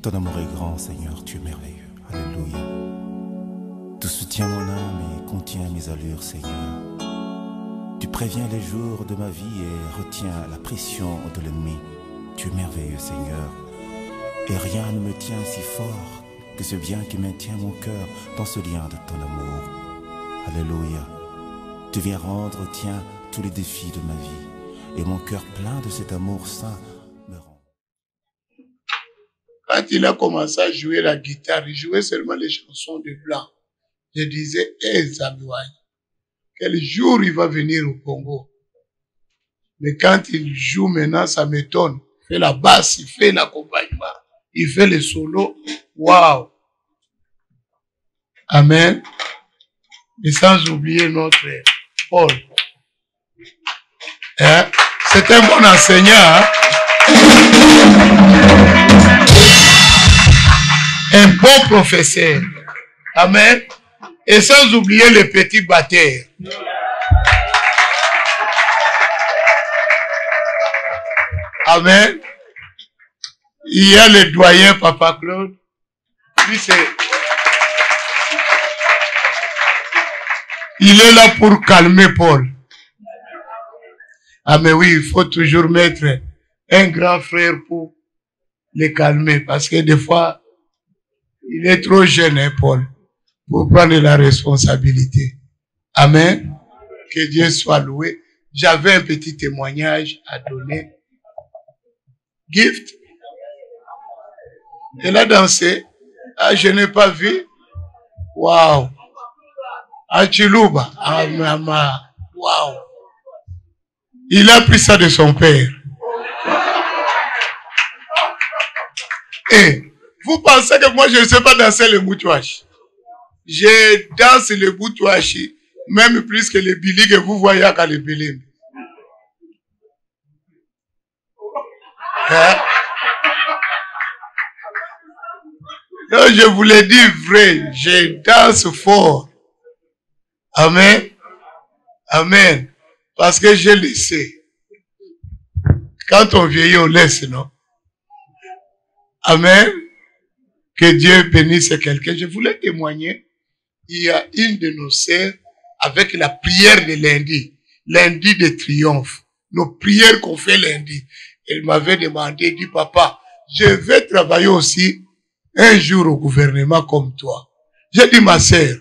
Ton amour est grand, Seigneur, tu es merveilleux. Alléluia. Tu soutiens mon âme et contiens mes allures, Seigneur. Tu préviens les jours de ma vie et retiens la pression de l'ennemi. Tu es merveilleux, Seigneur. Et rien ne me tient si fort que ce bien qui maintient mon cœur dans ce lien de ton amour. Alléluia. Tu viens rendre, tiens, tous les défis de ma vie. Et mon cœur plein de cet amour saint me rend. Quand il a commencé à jouer la guitare, il jouait seulement les chansons de blanc. Je disais, Zabiwai, quel jour il va venir au Congo. Mais quand il joue maintenant, ça m'étonne. Il fait la basse, il fait l'accompagnement, il fait les solos. Waouh! Amen. Et sans oublier notre Paul. Hein? C'est un bon enseignant. Hein? Un bon professeur. Amen. Et sans oublier les petits batteurs. Amen. Il y a le doyen Papa Claude. Lui, il est là pour calmer Paul. Ah mais oui, il faut toujours mettre un grand frère pour les calmer. Parce que des fois, il est trop jeune, hein, Paul, pour prendre la responsabilité. Amen. Que Dieu soit loué. J'avais un petit témoignage à donner. Gift. Elle a dansé. Ah, je n'ai pas vu. Waouh. À Chiluba. Ah, maman. Waouh. Il a pris ça de son père. Et vous pensez que moi je ne sais pas danser le boutouache? Je danse le boutouache, même plus que le bili que vous voyez à le bili. Hein? Donc je vous l'ai dit vrai, je danse fort. Amen. Amen. Parce que je le sais. Quand on vieillit, on laisse, non? Amen. Que Dieu bénisse quelqu'un. Je voulais témoigner. Il y a une de nos sœurs avec la prière de lundi. Lundi de triomphe. Nos prières qu'on fait lundi. Elle m'avait demandé, dit papa, je vais travailler aussi un jour au gouvernement comme toi. J'ai dit ma sœur,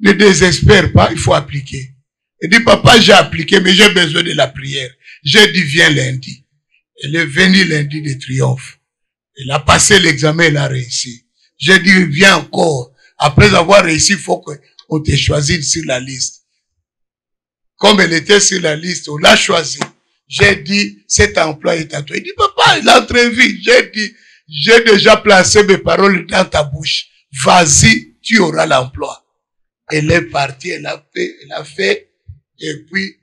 ne désespère pas, il faut appliquer. Elle dit papa, j'ai appliqué mais j'ai besoin de la prière. J'ai dit viens lundi. Elle est venue lundi de triomphe. Elle a passé l'examen, elle a réussi. J'ai dit, viens encore. Après avoir réussi, il faut qu'on te choisisse sur la liste. Comme elle était sur la liste, on l'a choisi. J'ai dit, cet emploi est à toi. Il dit, papa, il a très vite. J'ai dit, j'ai déjà placé mes paroles dans ta bouche. Vas-y, tu auras l'emploi. Elle est partie, elle a fait. Et puis,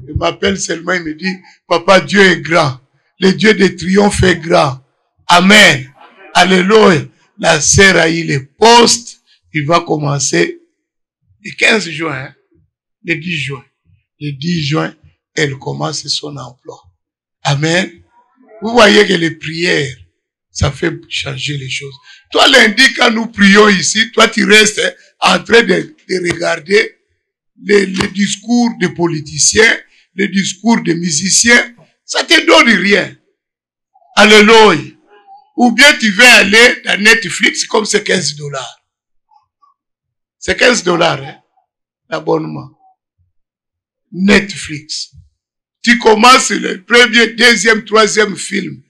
il m'appelle seulement, il me dit, papa, Dieu est grand. Le Dieu de triomphe est grand. Amen. Alléluia. La sœur a eu le poste. Il va commencer le 15 juin. Hein? Le 10 juin. Le 10 juin, elle commence son emploi. Amen. Vous voyez que les prières, ça fait changer les choses. Toi, lundi, quand nous prions ici, toi, tu restes en train de regarder les discours des politiciens, les discours des musiciens. Ça te donne rien. Alléluia. Ou bien tu veux aller dans Netflix comme c'est $15. C'est $15, hein, l'abonnement. Netflix. Tu commences le premier, deuxième, troisième film.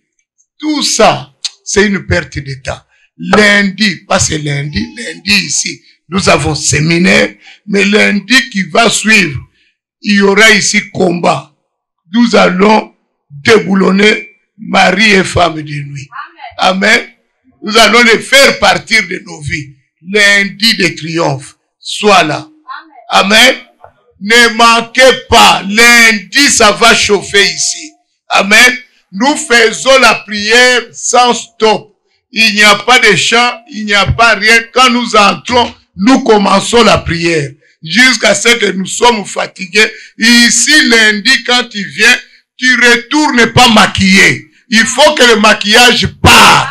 Tout ça, c'est une perte de temps. Lundi, pas c'est lundi ici, nous avons séminaire, mais lundi qui va suivre, il y aura ici combat. Nous allons déboulonner mari et femme de nuit. Amen. Nous allons les faire partir de nos vies. Lundi de triomphe. Sois là. Amen. Ne manquez pas. Lundi, ça va chauffer ici. Amen. Nous faisons la prière sans stop. Il n'y a pas de chant, il n'y a pas rien. Quand nous entrons, nous commençons la prière. Jusqu'à ce que nous sommes fatigués. Ici, lundi, quand tu viens, tu retournes pas maquillé. Il faut que le maquillage parte.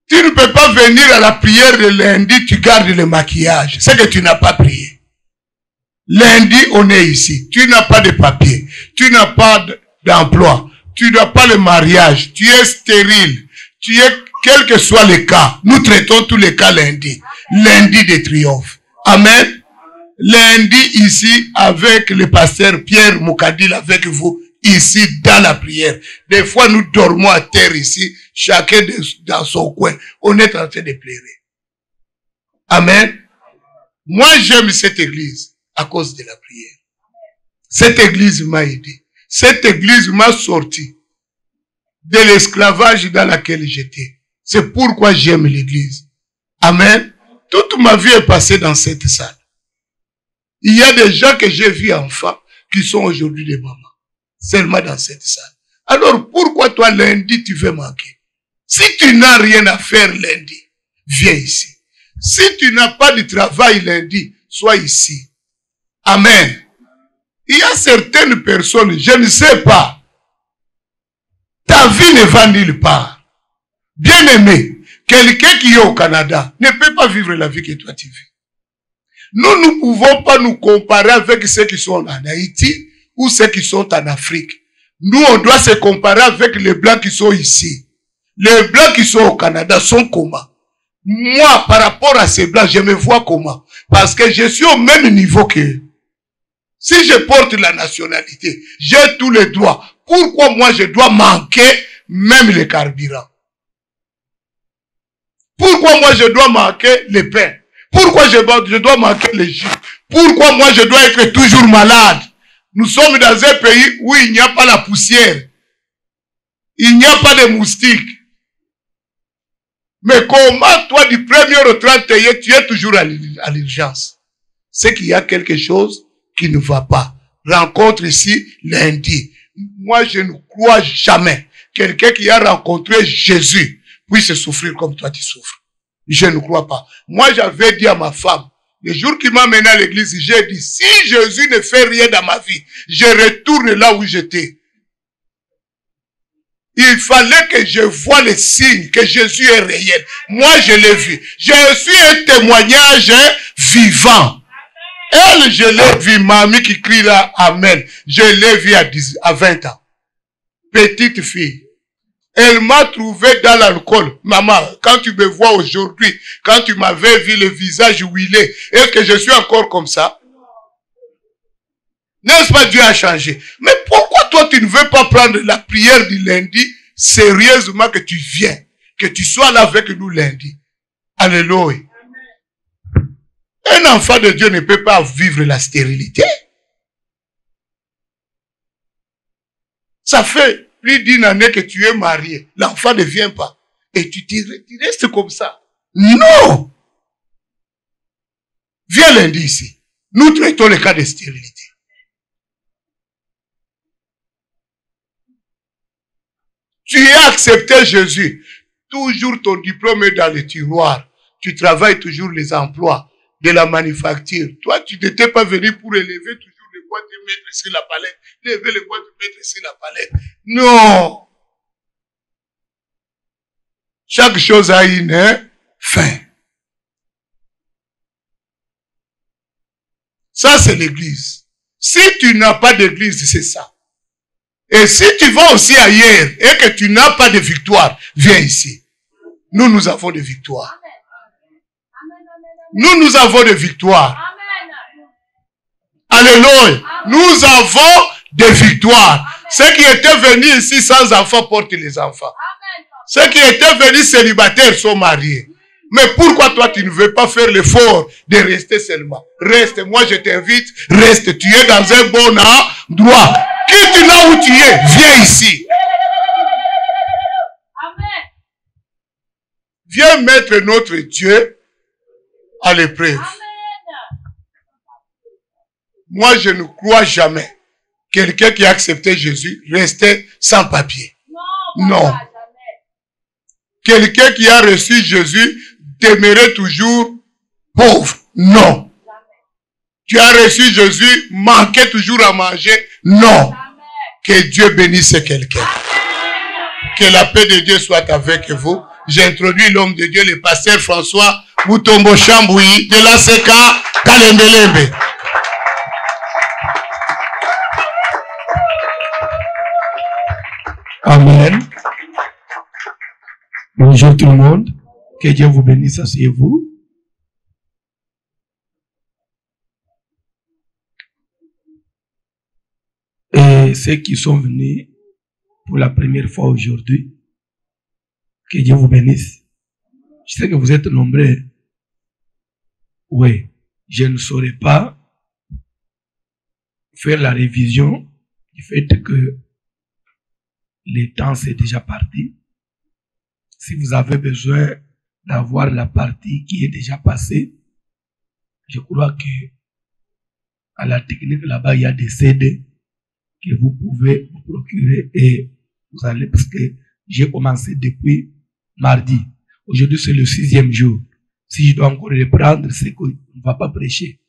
Tu ne peux pas venir à la prière de lundi, tu gardes le maquillage. C'est que tu n'as pas prié. Lundi, on est ici. Tu n'as pas de papier. Tu n'as pas d'emploi. Tu n'as pas le mariage. Tu es stérile. Tu es, quel que soit le cas. Nous traitons tous les cas lundi. Lundi de triomphe. Amen. Lundi ici avec le pasteur Pierre Moukadil avec vous. Ici dans la prière. Des fois nous dormons à terre ici. Chacun dans son coin. On est en train de pleurer. Amen. Moi j'aime cette église à cause de la prière. Cette église m'a aidé. Cette église m'a sorti de l'esclavage dans laquelle j'étais. C'est pourquoi j'aime l'église. Amen. Toute ma vie est passée dans cette salle. Il y a des gens que j'ai vus enfants qui sont aujourd'hui des mamans. Seulement dans cette salle. Alors pourquoi toi lundi tu veux manquer? Si tu n'as rien à faire lundi, viens ici. Si tu n'as pas de travail lundi, sois ici. Amen. Il y a certaines personnes, je ne sais pas. Ta vie ne va nulle part. Bien aimé, quelqu'un qui est au Canada ne peut pas vivre la vie que toi tu vis. Nous ne pouvons pas nous comparer avec ceux qui sont en Haïti ou ceux qui sont en Afrique. Nous, on doit se comparer avec les Blancs qui sont ici. Les Blancs qui sont au Canada sont comment? Moi, par rapport à ces Blancs, je me vois comment? Parce que je suis au même niveau qu'eux. Si je porte la nationalité, j'ai tous les droits. Pourquoi moi je dois manquer même le carburant? Pourquoi moi je dois manquer le pain? Pourquoi je dois manquer le jus? Pourquoi moi je dois être toujours malade? Nous sommes dans un pays où il n'y a pas la poussière. Il n'y a pas de moustiques. Mais comment toi du 1er au 31, tu es toujours à l'urgence? C'est qu'il y a quelque chose qui ne va pas. Rencontre ici lundi. Moi je ne crois jamais quelqu'un qui a rencontré Jésus puisse souffrir comme toi tu souffres. Je ne crois pas. Moi j'avais dit à ma femme, le jour qu'il m'a mené à l'église, j'ai dit, si Jésus ne fait rien dans ma vie, je retourne là où j'étais. Il fallait que je voie les signes que Jésus est réel. Moi, je l'ai vu. Je suis un témoignage vivant. Elle, je l'ai vu, mamie qui crie là, amen. Je l'ai vu à 20 ans. Petite fille. Elle m'a trouvé dans l'alcool. Maman, quand tu me vois aujourd'hui, quand tu m'avais vu le visage huilé, est-ce que je suis encore comme ça? N'est-ce pas, Dieu a changé? Mais pourquoi toi tu ne veux pas prendre la prière du lundi sérieusement, que tu viens, que tu sois là avec nous lundi? Alléluia. Un enfant de Dieu ne peut pas vivre la stérilité. Ça fait plus d'une année que tu es marié. L'enfant ne vient pas. Et tu restes comme ça. Non! Viens lundi ici. Nous traitons le cas de stérilité. Tu as accepté Jésus. Toujours ton diplôme est dans le tiroir. Tu travailles toujours les emplois de la manufacture. Toi, tu n'étais pas venu pour élever toujours les boîtes de mettre sur la palette. Lever les boîtes de mettre sur la palette. Non. Chaque chose a une fin. Ça, c'est l'église. Si tu n'as pas d'église, c'est ça. Et si tu vas aussi ailleurs et que tu n'as pas de victoire, viens ici. Nous avons des victoires. Nous avons des victoires. Alléluia. Nous avons des victoires. Ceux qui étaient venus ici sans enfants portent les enfants. Ceux qui étaient venus célibataires sont mariés. Mais pourquoi toi tu ne veux pas faire l'effort de rester seulement? Reste, moi je t'invite, reste. Tu es dans un bon endroit. Quitte là où tu es, viens ici. Viens mettre notre Dieu à l'épreuve. Moi je ne crois jamais quelqu'un qui a accepté Jésus restait sans papier. Non. Quelqu'un qui a reçu Jésus demeurait toujours pauvre. Non. Tu as reçu Jésus, manquait toujours à manger. Non. Que Dieu bénisse quelqu'un. Que la paix de Dieu soit avec vous. j'introduis l'homme de Dieu, le pasteur François Mutombo Chamboui de l'ACK Kalembelembe. Amen. Bonjour tout le monde. Que Dieu vous bénisse, asseyez-vous. Et ceux qui sont venus pour la première fois aujourd'hui, que Dieu vous bénisse. Je sais que vous êtes nombreux. Oui, je ne saurais pas faire la révision du fait que le temps c'est déjà parti. Si vous avez besoin d'avoir la partie qui est déjà passée, je crois que à la technique là-bas, il y a des CD que vous pouvez vous procurer et vous allez, parce que j'ai commencé depuis mardi. Aujourd'hui, c'est le 6e jour. Si je dois encore reprendre, c'est qu'on ne va pas prêcher.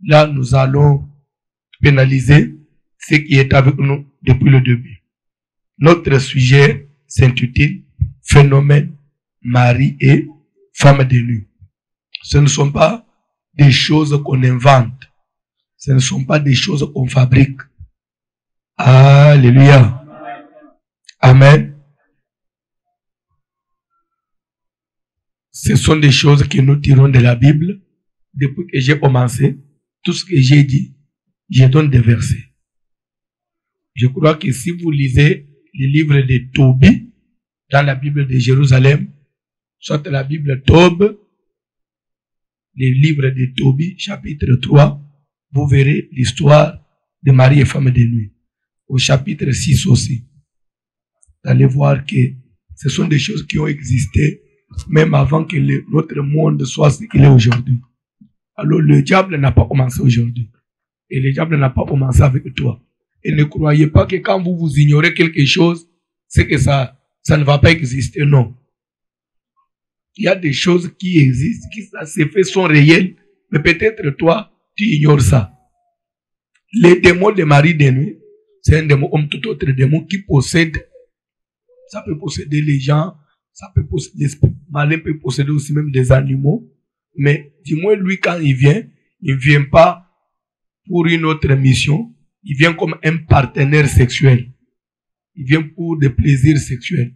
Là, nous allons pénaliser ce qui est avec nous depuis le début. Notre sujet s'intitule Phénomène, mari et femme de nuit. Ce ne sont pas des choses qu'on invente. Ce ne sont pas des choses qu'on fabrique. Alléluia. Amen. Ce sont des choses que nous tirons de la Bible. Depuis que j'ai commencé, tout ce que j'ai dit, je donne des versets. Je crois que si vous lisez le livre de Tobie, dans la Bible de Jérusalem, soit la Bible Tob, le livre de Tobie, chapitre 3, vous verrez l'histoire de Marie et femme de nuit. Au chapitre 6 aussi. Vous allez voir que ce sont des choses qui ont existé même avant que notre monde soit ce qu'il est aujourd'hui. Alors le diable n'a pas commencé aujourd'hui. Et le diable n'a pas commencé avec toi. Et ne croyez pas que quand vous ignorez quelque chose, c'est que ça ne va pas exister. Non. Il y a des choses qui existent, qui ces faits sont réels, mais peut-être toi, tu ignores ça. Les démons de Marie de nuit, c'est un démon comme tout autre démon qui possède. Ça peut posséder les gens, ça peut posséder l'esprit malin, peut posséder aussi même des animaux. Mais du moins, lui, quand il vient pas pour une autre mission. Il vient comme un partenaire sexuel. Il vient pour des plaisirs sexuels.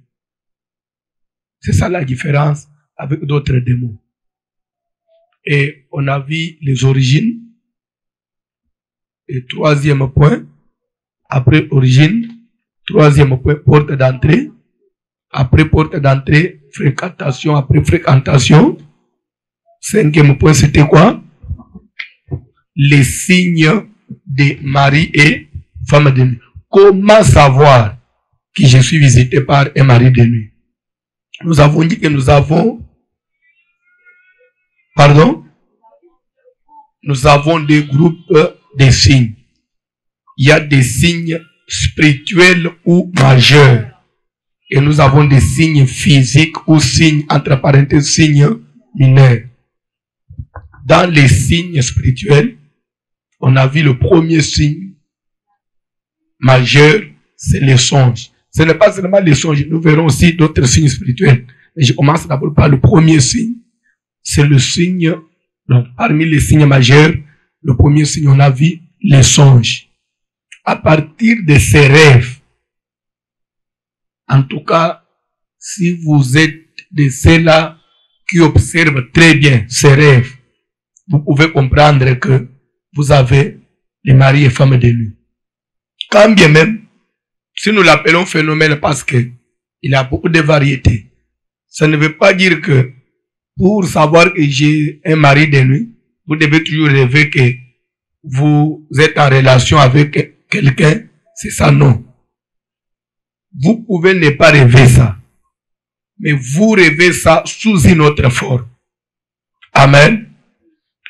C'est ça la différence avec d'autres démons. Et on a vu les origines. Et troisième point, après origine, troisième point, porte d'entrée. Après porte d'entrée, fréquentation. Après fréquentation, cinquième point, c'était quoi? Les signes de mari et femme de nuit. Comment savoir que je suis visité par un mari de nuit? Nous avons dit que nous avons, nous avons des groupes de signes. Il y a des signes spirituels ou majeurs. Et nous avons des signes physiques ou signes, entre parenthèses, signes mineurs. Dans les signes spirituels, on a vu le premier signe majeur, c'est les songes. Ce n'est pas seulement les songes, nous verrons aussi d'autres signes spirituels. Mais je commence d'abord par le premier signe. C'est le signe, donc parmi les signes majeurs, le premier signe, on a vu les songes. À partir de ces rêves, en tout cas, si vous êtes de ceux-là qui observent très bien ces rêves, vous pouvez comprendre que vous avez les maris et femmes de nuit. Quand bien même, si nous l'appelons phénomène parce que il y a beaucoup de variétés, ça ne veut pas dire que pour savoir que j'ai un mari de nuit, vous devez toujours rêver que vous êtes en relation avec quelqu'un. C'est ça, non. Vous pouvez ne pas rêver ça, mais vous rêvez ça sous une autre forme. Amen.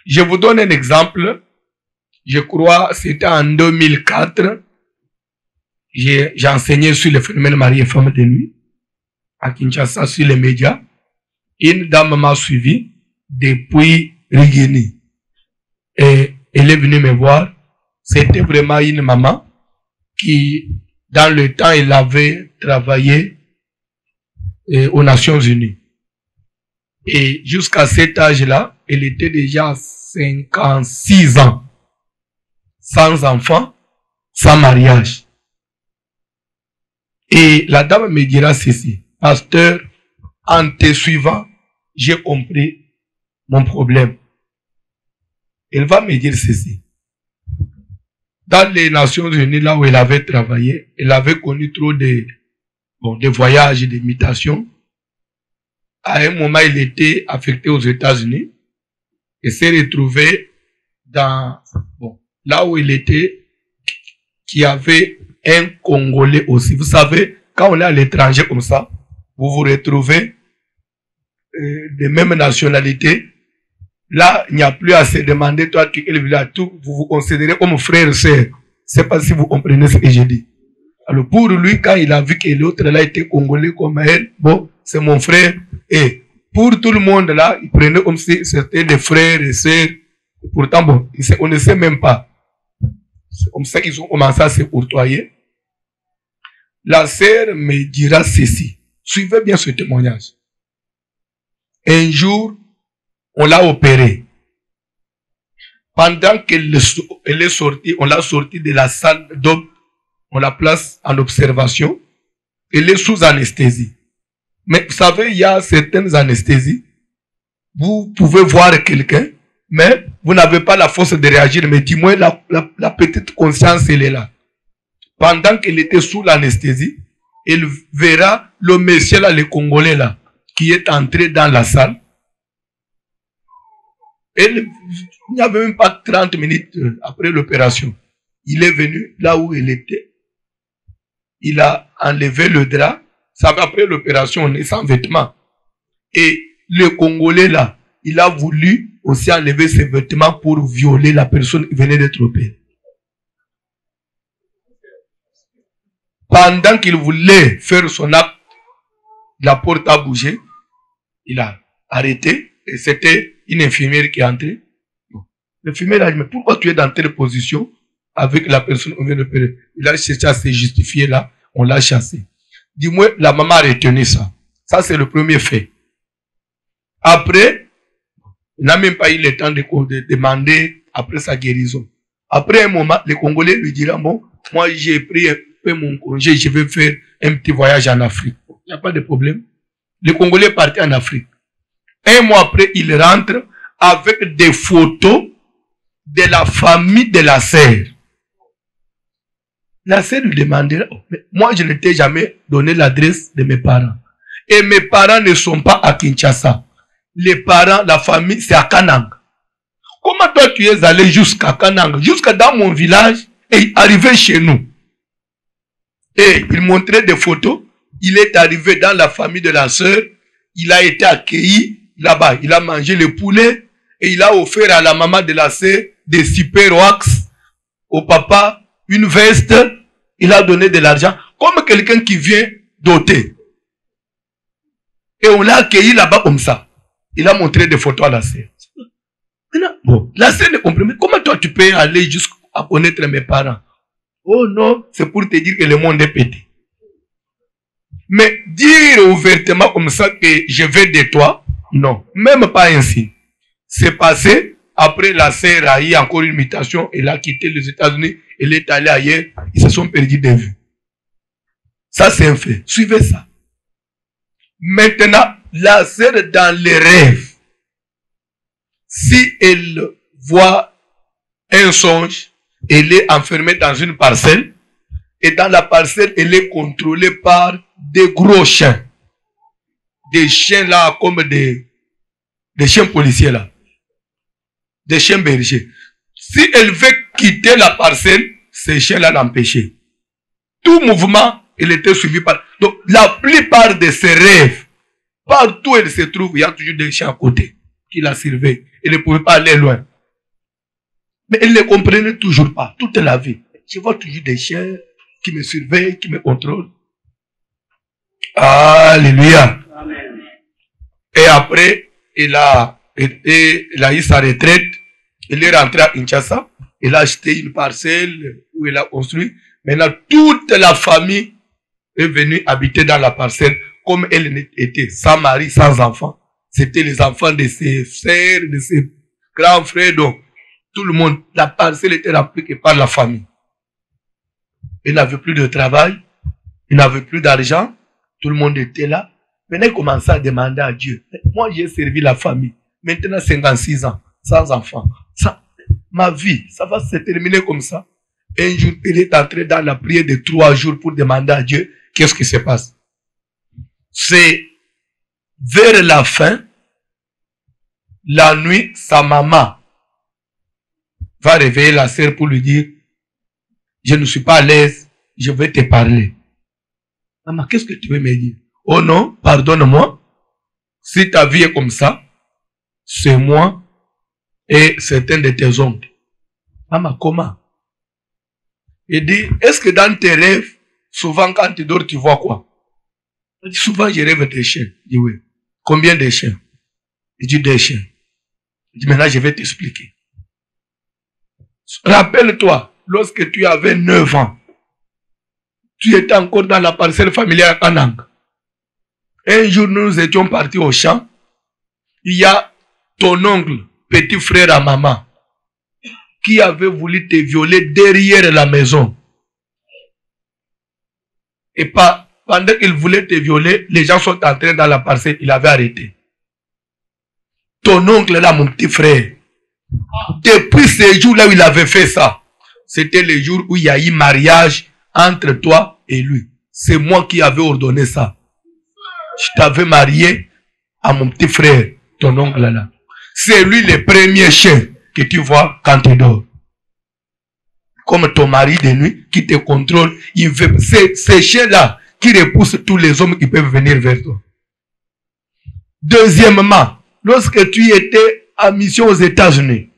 Je vous donne un exemple. Je crois c'était en 2004. J'ai enseigné sur le phénomène mari et femme de nuit à Kinshasa sur les médias. Une dame m'a suivi depuis Rigini. Et elle est venue me voir. C'était vraiment une maman qui, dans le temps, elle avait travaillé aux Nations Unies. Et jusqu'à cet âge-là, elle était déjà à 56 ans. Sans enfant, sans mariage. Et la dame me dira ceci. Pasteur, en te suivant, j'ai compris mon problème. Elle va me dire ceci. Dans les Nations Unies, là où elle avait travaillé, elle avait connu trop de voyages et d'imitations. À un moment, il était affecté aux États-Unis et s'est retrouvé dans, là où il était, qui avait un Congolais aussi. Vous savez, quand on est à l'étranger comme ça, vous vous retrouvez des mêmes nationalités. Là, il n'y a plus à se demander, toi, tu es le village, tout, vous vous considérez comme frère et sœur. Je ne sais pas si vous comprenez ce que j'ai dit. Alors, pour lui, quand il a vu que l'autre là était Congolais comme elle, bon, c'est mon frère. Et pour tout le monde là, il prenait comme si c'était des frères et sœurs. Pourtant, bon, on ne sait même pas. C'est comme ça qu'ils ont commencé à se courtoyer. La sœur me dira ceci. Suivez bien ce témoignage. Un jour, on l'a opérée. Pendant qu'elle est sortie, on l'a sortie de la salle d'homme. On la place en observation. Elle est sous anesthésie. Mais vous savez, il y a certaines anesthésies. Vous pouvez voir quelqu'un, mais vous n'avez pas la force de réagir. Mais dis-moi, la petite conscience, elle est là. Pendant qu'elle était sous l'anesthésie, elle verra le monsieur là, le Congolais là, qui est entré dans la salle. Il n'y avait même pas 30 minutes après l'opération. Il est venu là où elle était. Il a enlevé le drap. Ça va après l'opération, on est sans vêtements. Et le Congolais là, il a voulu aussi enlever ses vêtements pour violer la personne qui venait d'être opérée. Pendant qu'il voulait faire son acte, la porte a bougé. Il a arrêté. Et c'était une infirmière qui est entrée. L'infirmière a dit, mais pourquoi tu es dans telle position avec la personne qui vient d'opérer? Il a cherché à se justifier là. On l'a chassé. Dis-moi, la maman a retenu ça. Ça, c'est le premier fait. Après, il n'a même pas eu le temps de demander après sa guérison. Après un moment, le Congolais lui dira, bon, moi j'ai pris un peu mon congé, je vais faire un petit voyage en Afrique. Il n'y a pas de problème. Le Congolais est parti en Afrique. Un mois après, il rentre avec des photos de la famille de la sœur. La sœur lui demandera, oh, mais moi je ne t'ai jamais donné l'adresse de mes parents. Et mes parents ne sont pas à Kinshasa. Les parents, la famille, c'est à Kanang. Comment toi tu es allé jusqu'à Kanang, jusqu'à dans mon village, et arrivé chez nous? Et il montrait des photos. Il est arrivé dans la famille de la sœur. Il a été accueilli là-bas. Il a mangé le poulet. Et il a offert à la maman de la sœur des super wax. Au papa, une veste. Il a donné de l'argent. Comme quelqu'un qui vient doter. Et on l'a accueilli là-bas comme ça. Il a montré des photos à la sœur. Bon, la sœur ne comprend pas. Comment toi tu peux aller jusqu'à connaître mes parents? Oh non, c'est pour te dire que le monde est pété. Mais dire ouvertement comme ça que je vais de toi, non, même pas ainsi. C'est passé, après la sœur a eu encore une mutation, elle a quitté les États-Unis, elle est allée ailleurs, ils se sont perdus de vue. Ça c'est un fait, suivez ça. Maintenant, la sœur dans les rêves, si elle voit un songe, elle est enfermée dans une parcelle, et dans la parcelle, elle est contrôlée par des gros chiens. Des chiens là, comme des chiens policiers là. Des chiens bergers. Si elle veut quitter la parcelle, ces chiens là l'empêchaient. Tout mouvement, elle était suivi par... Donc, la plupart de ses rêves, partout où elle se trouve, il y a toujours des chiens à côté qui la surveillent. Elle ne pouvait pas aller loin. Mais elle ne comprenait toujours pas, toute la vie. Je vois toujours des chiens qui me surveillent, qui me contrôlent. Alléluia. Amen. Et après, elle a eu sa retraite. Elle est rentrée à Kinshasa. Elle a acheté une parcelle où elle a construit. Maintenant, toute la famille est venue habiter dans la parcelle comme elle était, sans mari, sans enfant. C'était les enfants de ses frères, de ses grands frères, donc tout le monde, la parcelle était remplie que par la famille. Il n'avait plus de travail, il n'avait plus d'argent, tout le monde était là. Maintenant, il commençait à demander à Dieu. Moi, j'ai servi la famille. Maintenant, 56 ans, sans enfant. Ça, ma vie, ça va se terminer comme ça. Un jour, il est entré dans la prière de 3 jours pour demander à Dieu qu'est-ce qui se passe. C'est vers la fin, la nuit, sa maman va réveiller la sœur pour lui dire, je ne suis pas à l'aise, je vais te parler. Maman, qu'est-ce que tu veux me dire? Oh non, pardonne-moi. Si ta vie est comme ça, c'est moi et certains de tes oncles. Maman, comment? Il dit, est-ce que dans tes rêves, souvent quand tu dors, tu vois quoi? Il dit, souvent je rêve des chiens. Il dit, oui. Combien de chiens? Il dit, des chiens. Il dit, maintenant je vais t'expliquer. Rappelle-toi, lorsque tu avais 9 ans, tu étais encore dans la parcelle familiale à Kanang. Un jour, nous étions partis au champ. Il y a ton oncle, petit frère à maman, qui avait voulu te violer derrière la maison. Et pendant qu'il voulait te violer, les gens sont entrés dans la parcelle, il avait arrêté. Ton oncle là, mon petit frère, depuis ce jour-là où il avait fait ça, c'était le jour où il y a eu mariage entre toi et lui. C'est moi qui avais ordonné ça. Je t'avais marié à mon petit frère, ton oncle là. C'est lui le premier chien que tu vois quand tu dors. Comme ton mari de nuit qui te contrôle, il veut, ces chiens-là qui repoussent tous les hommes qui peuvent venir vers toi. Deuxièmement, lorsque tu étais en mission aux États-Unis,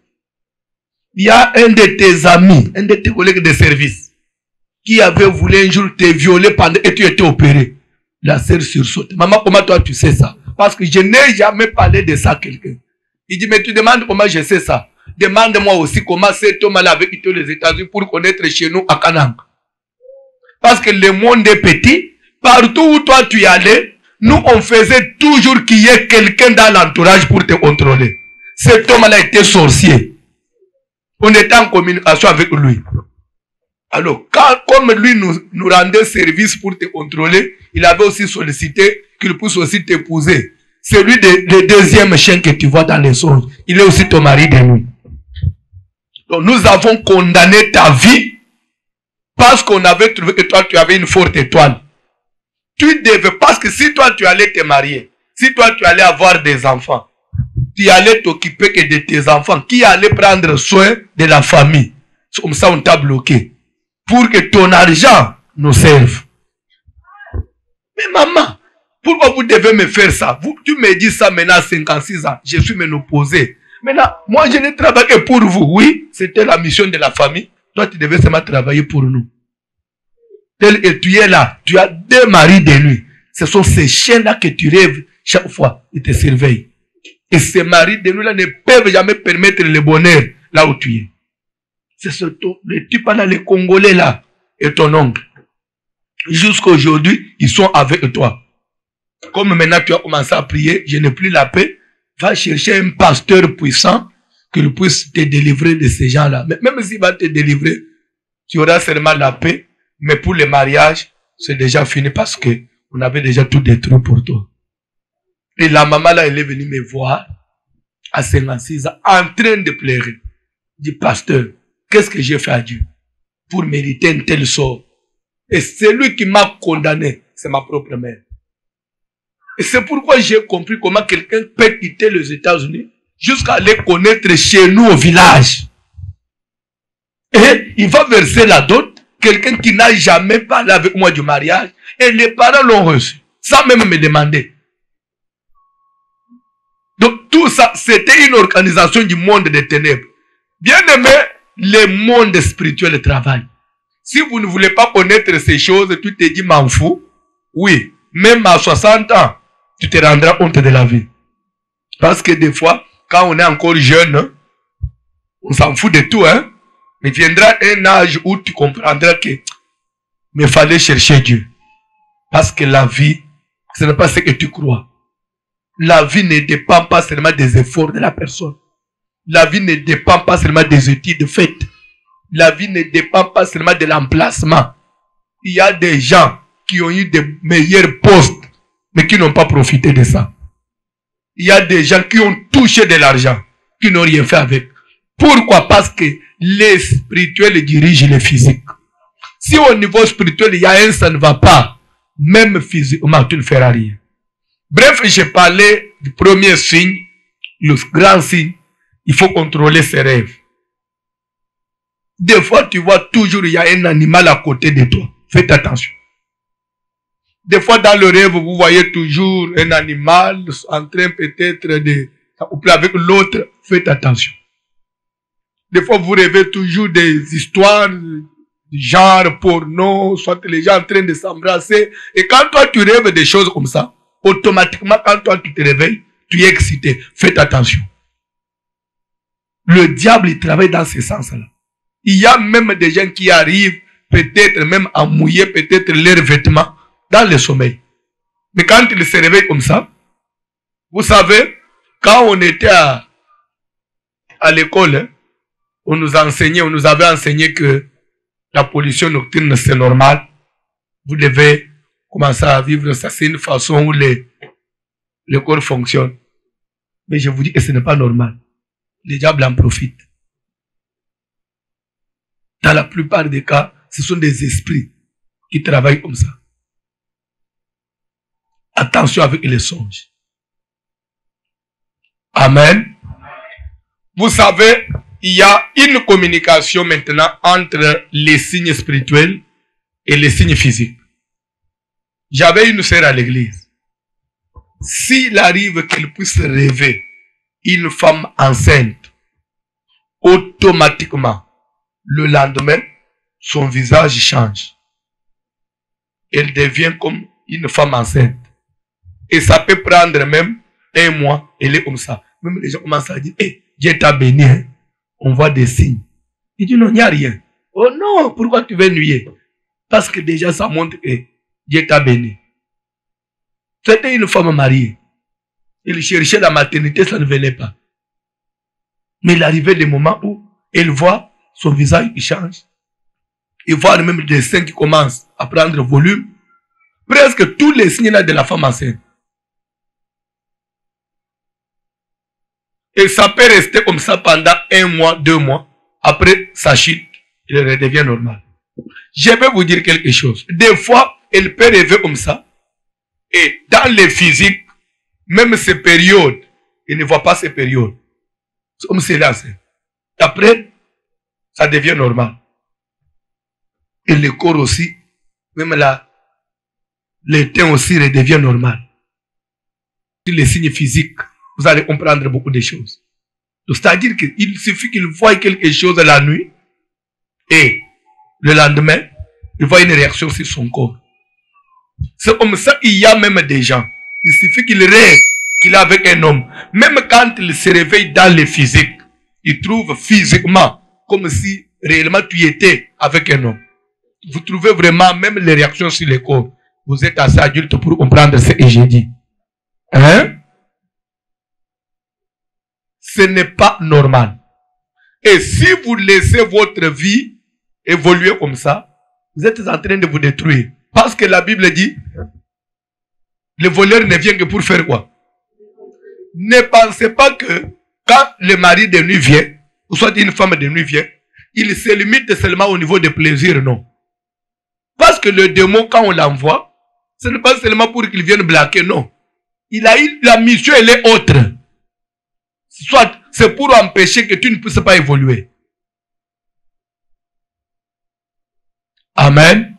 il y a un de tes amis, un de tes collègues de service, qui avait voulu un jour te violer pendant que tu étais opéré. La sœur sursaute. Maman, comment toi tu sais ça? Parce que je n'ai jamais parlé de ça à quelqu'un. Il dit, mais tu demandes comment je sais ça. Demande-moi aussi comment cet homme-là avait quitté les États-Unis pour connaître chez nous à Kanang. Parce que le monde est petit. Partout où toi tu y allais, nous on faisait toujours qu'il y ait quelqu'un dans l'entourage pour te contrôler. Cet homme-là était sorcier. On était en communication avec lui. Alors, comme lui nous rendait service pour te contrôler, il avait aussi sollicité qu'il puisse aussi t'épouser. C'est lui le deuxième chien que tu vois dans les songes. Il est aussi ton mari de nuit. Donc, nous avons condamné ta vie parce qu'on avait trouvé que toi, tu avais une forte étoile. Tu devais, parce que si toi, tu allais te marier, si toi, tu allais avoir des enfants, tu allais t'occuper que de tes enfants, qui allait prendre soin de la famille. Comme ça, on t'a bloqué. Pour que ton argent nous serve. Mais maman, pourquoi vous devez me faire ça? Tu me dis ça maintenant à 56 ans. Je suis ménopausé. Maintenant, moi je n'ai travaillé que pour vous. Oui, c'était la mission de la famille. Toi, tu devais seulement travailler pour nous. Tel que tu es là, tu as 2 maris de nuit. Ce sont ces chiens-là que tu rêves chaque fois. Ils te surveillent. Et ces maris de nuit-là ne peuvent jamais permettre le bonheur là où tu es. C'est surtout le type là, les Congolais là, et ton oncle. Jusqu'à aujourd'hui, ils sont avec toi. Comme maintenant tu as commencé à prier, je n'ai plus la paix, va chercher un pasteur puissant qu'il puisse te délivrer de ces gens-là. Mais même s'il va te délivrer, tu auras seulement la paix, mais pour le mariage, c'est déjà fini parce que on avait déjà tout détruit pour toi. Et la maman là, elle est venue me voir à 56 ans, en train de pleurer. Dit, pasteur, qu'est-ce que j'ai fait à Dieu pour mériter un tel sort? Et celui qui m'a condamné, c'est ma propre mère. Et c'est pourquoi j'ai compris comment quelqu'un peut quitter les États-Unis jusqu'à aller connaître chez nous au village. Et il va verser la dot, quelqu'un qui n'a jamais parlé avec moi du mariage, et les parents l'ont reçu, sans même me demander. Donc tout ça, c'était une organisation du monde des ténèbres. Bien aimé, le monde spirituel travaille. Si vous ne voulez pas connaître ces choses, tu te dis m'en fous. Oui, même à 60 ans, tu te rendras honte de la vie. Parce que des fois, quand on est encore jeune, on s'en fout de tout, hein. Mais viendra un âge où tu comprendras que il fallait chercher Dieu. Parce que la vie, ce n'est pas ce que tu crois. la vie ne dépend pas seulement des efforts de la personne. La vie ne dépend pas seulement des études faites. La vie ne dépend pas seulement de l'emplacement. Il y a des gens qui ont eu de meilleurs postes, mais qui n'ont pas profité de ça. Il y a des gens qui ont touché de l'argent, qui n'ont rien fait avec. Pourquoi? Parce que les spirituels dirigent les physiques. Si au niveau spirituel, il y a un, ça ne va pas, même physiquement, tu ne feras rien. Bref, j'ai parlé du premier signe, le grand signe. Il faut contrôler ses rêves. Des fois, tu vois toujours, il y a un animal à côté de toi. Faites attention. Des fois, dans le rêve, vous voyez toujours un animal en train peut-être de s'accoupler avec l'autre. Faites attention. Des fois, vous rêvez toujours des histoires du genre porno, soit les gens en train de s'embrasser. Et quand toi, tu rêves des choses comme ça, automatiquement, quand toi, tu te réveilles, tu es excité. Faites attention. Le diable, il travaille dans ce sens-là. Il y a même des gens qui arrivent, peut-être même à mouiller peut-être leurs vêtements dans le sommeil. Mais quand ils se réveillent comme ça, vous savez, quand on était à l'école, hein, on nous avait enseigné que la pollution nocturne, c'est normal. Vous devez commencer à vivre ça. C'est une façon où le corps fonctionne. Mais je vous dis que ce n'est pas normal. Le diable en profite. Dans la plupart des cas, ce sont des esprits qui travaillent comme ça. Attention avec les songes. Amen. Vous savez, il y a une communication maintenant entre les signes spirituels et les signes physiques. J'avais une sœur à l'église. S'il arrive qu'elle puisse rêver une femme enceinte, automatiquement, le lendemain, son visage change. Elle devient comme une femme enceinte. Et ça peut prendre même un mois, elle est comme ça. Même les gens commencent à dire, hey, Dieu t'a béni, hein? On voit des signes. Il dit, non, il n'y a rien. Oh non, pourquoi tu veux nuire? Parce que déjà ça montre que Dieu t'a béni. C'était une femme mariée. Elle cherchait la maternité, ça ne venait pas. Mais il arrivait le moment où elle voit son visage qui change. Et voit même des seins qui commencent à prendre volume. Presque tous les signes là de la femme enceinte. Et ça peut rester comme ça pendant 1 mois, 2 mois. Après, ça chute, il redevient normal. Je vais vous dire quelque chose. Des fois, elle peut rêver comme ça. Et dans les physiques, même ces périodes, il ne voit pas ces périodes. C'est comme c'est là. Après, ça devient normal. Et le corps aussi, même là, le teint aussi redevient normal. Les signes physiques, vous allez comprendre beaucoup de choses. C'est-à-dire qu'il suffit qu'il voie quelque chose la nuit et le lendemain, il voit une réaction sur son corps. C'est comme ça, il y a même des gens. Il suffit qu'il rêve qu'il est avec un homme. Même quand il se réveille dans le physique, il trouve physiquement comme si réellement tu étais avec un homme. Vous trouvez vraiment même les réactions sur le corps. Vous êtes assez adulte pour comprendre ce que j'ai dit. Hein? Ce n'est pas normal. Et si vous laissez votre vie évoluer comme ça, vous êtes en train de vous détruire. Parce que la Bible dit, le voleur ne vient que pour faire quoi? Ne pensez pas que quand le mari de nuit vient, ou soit une femme de nuit vient, il se limite seulement au niveau de plaisir, non. Parce que le démon, quand on l'envoie, ce n'est pas seulement pour qu'il vienne blaguer, non. Il a eu la mission, elle est autre. Soit c'est pour empêcher que tu ne puisses pas évoluer. Amen.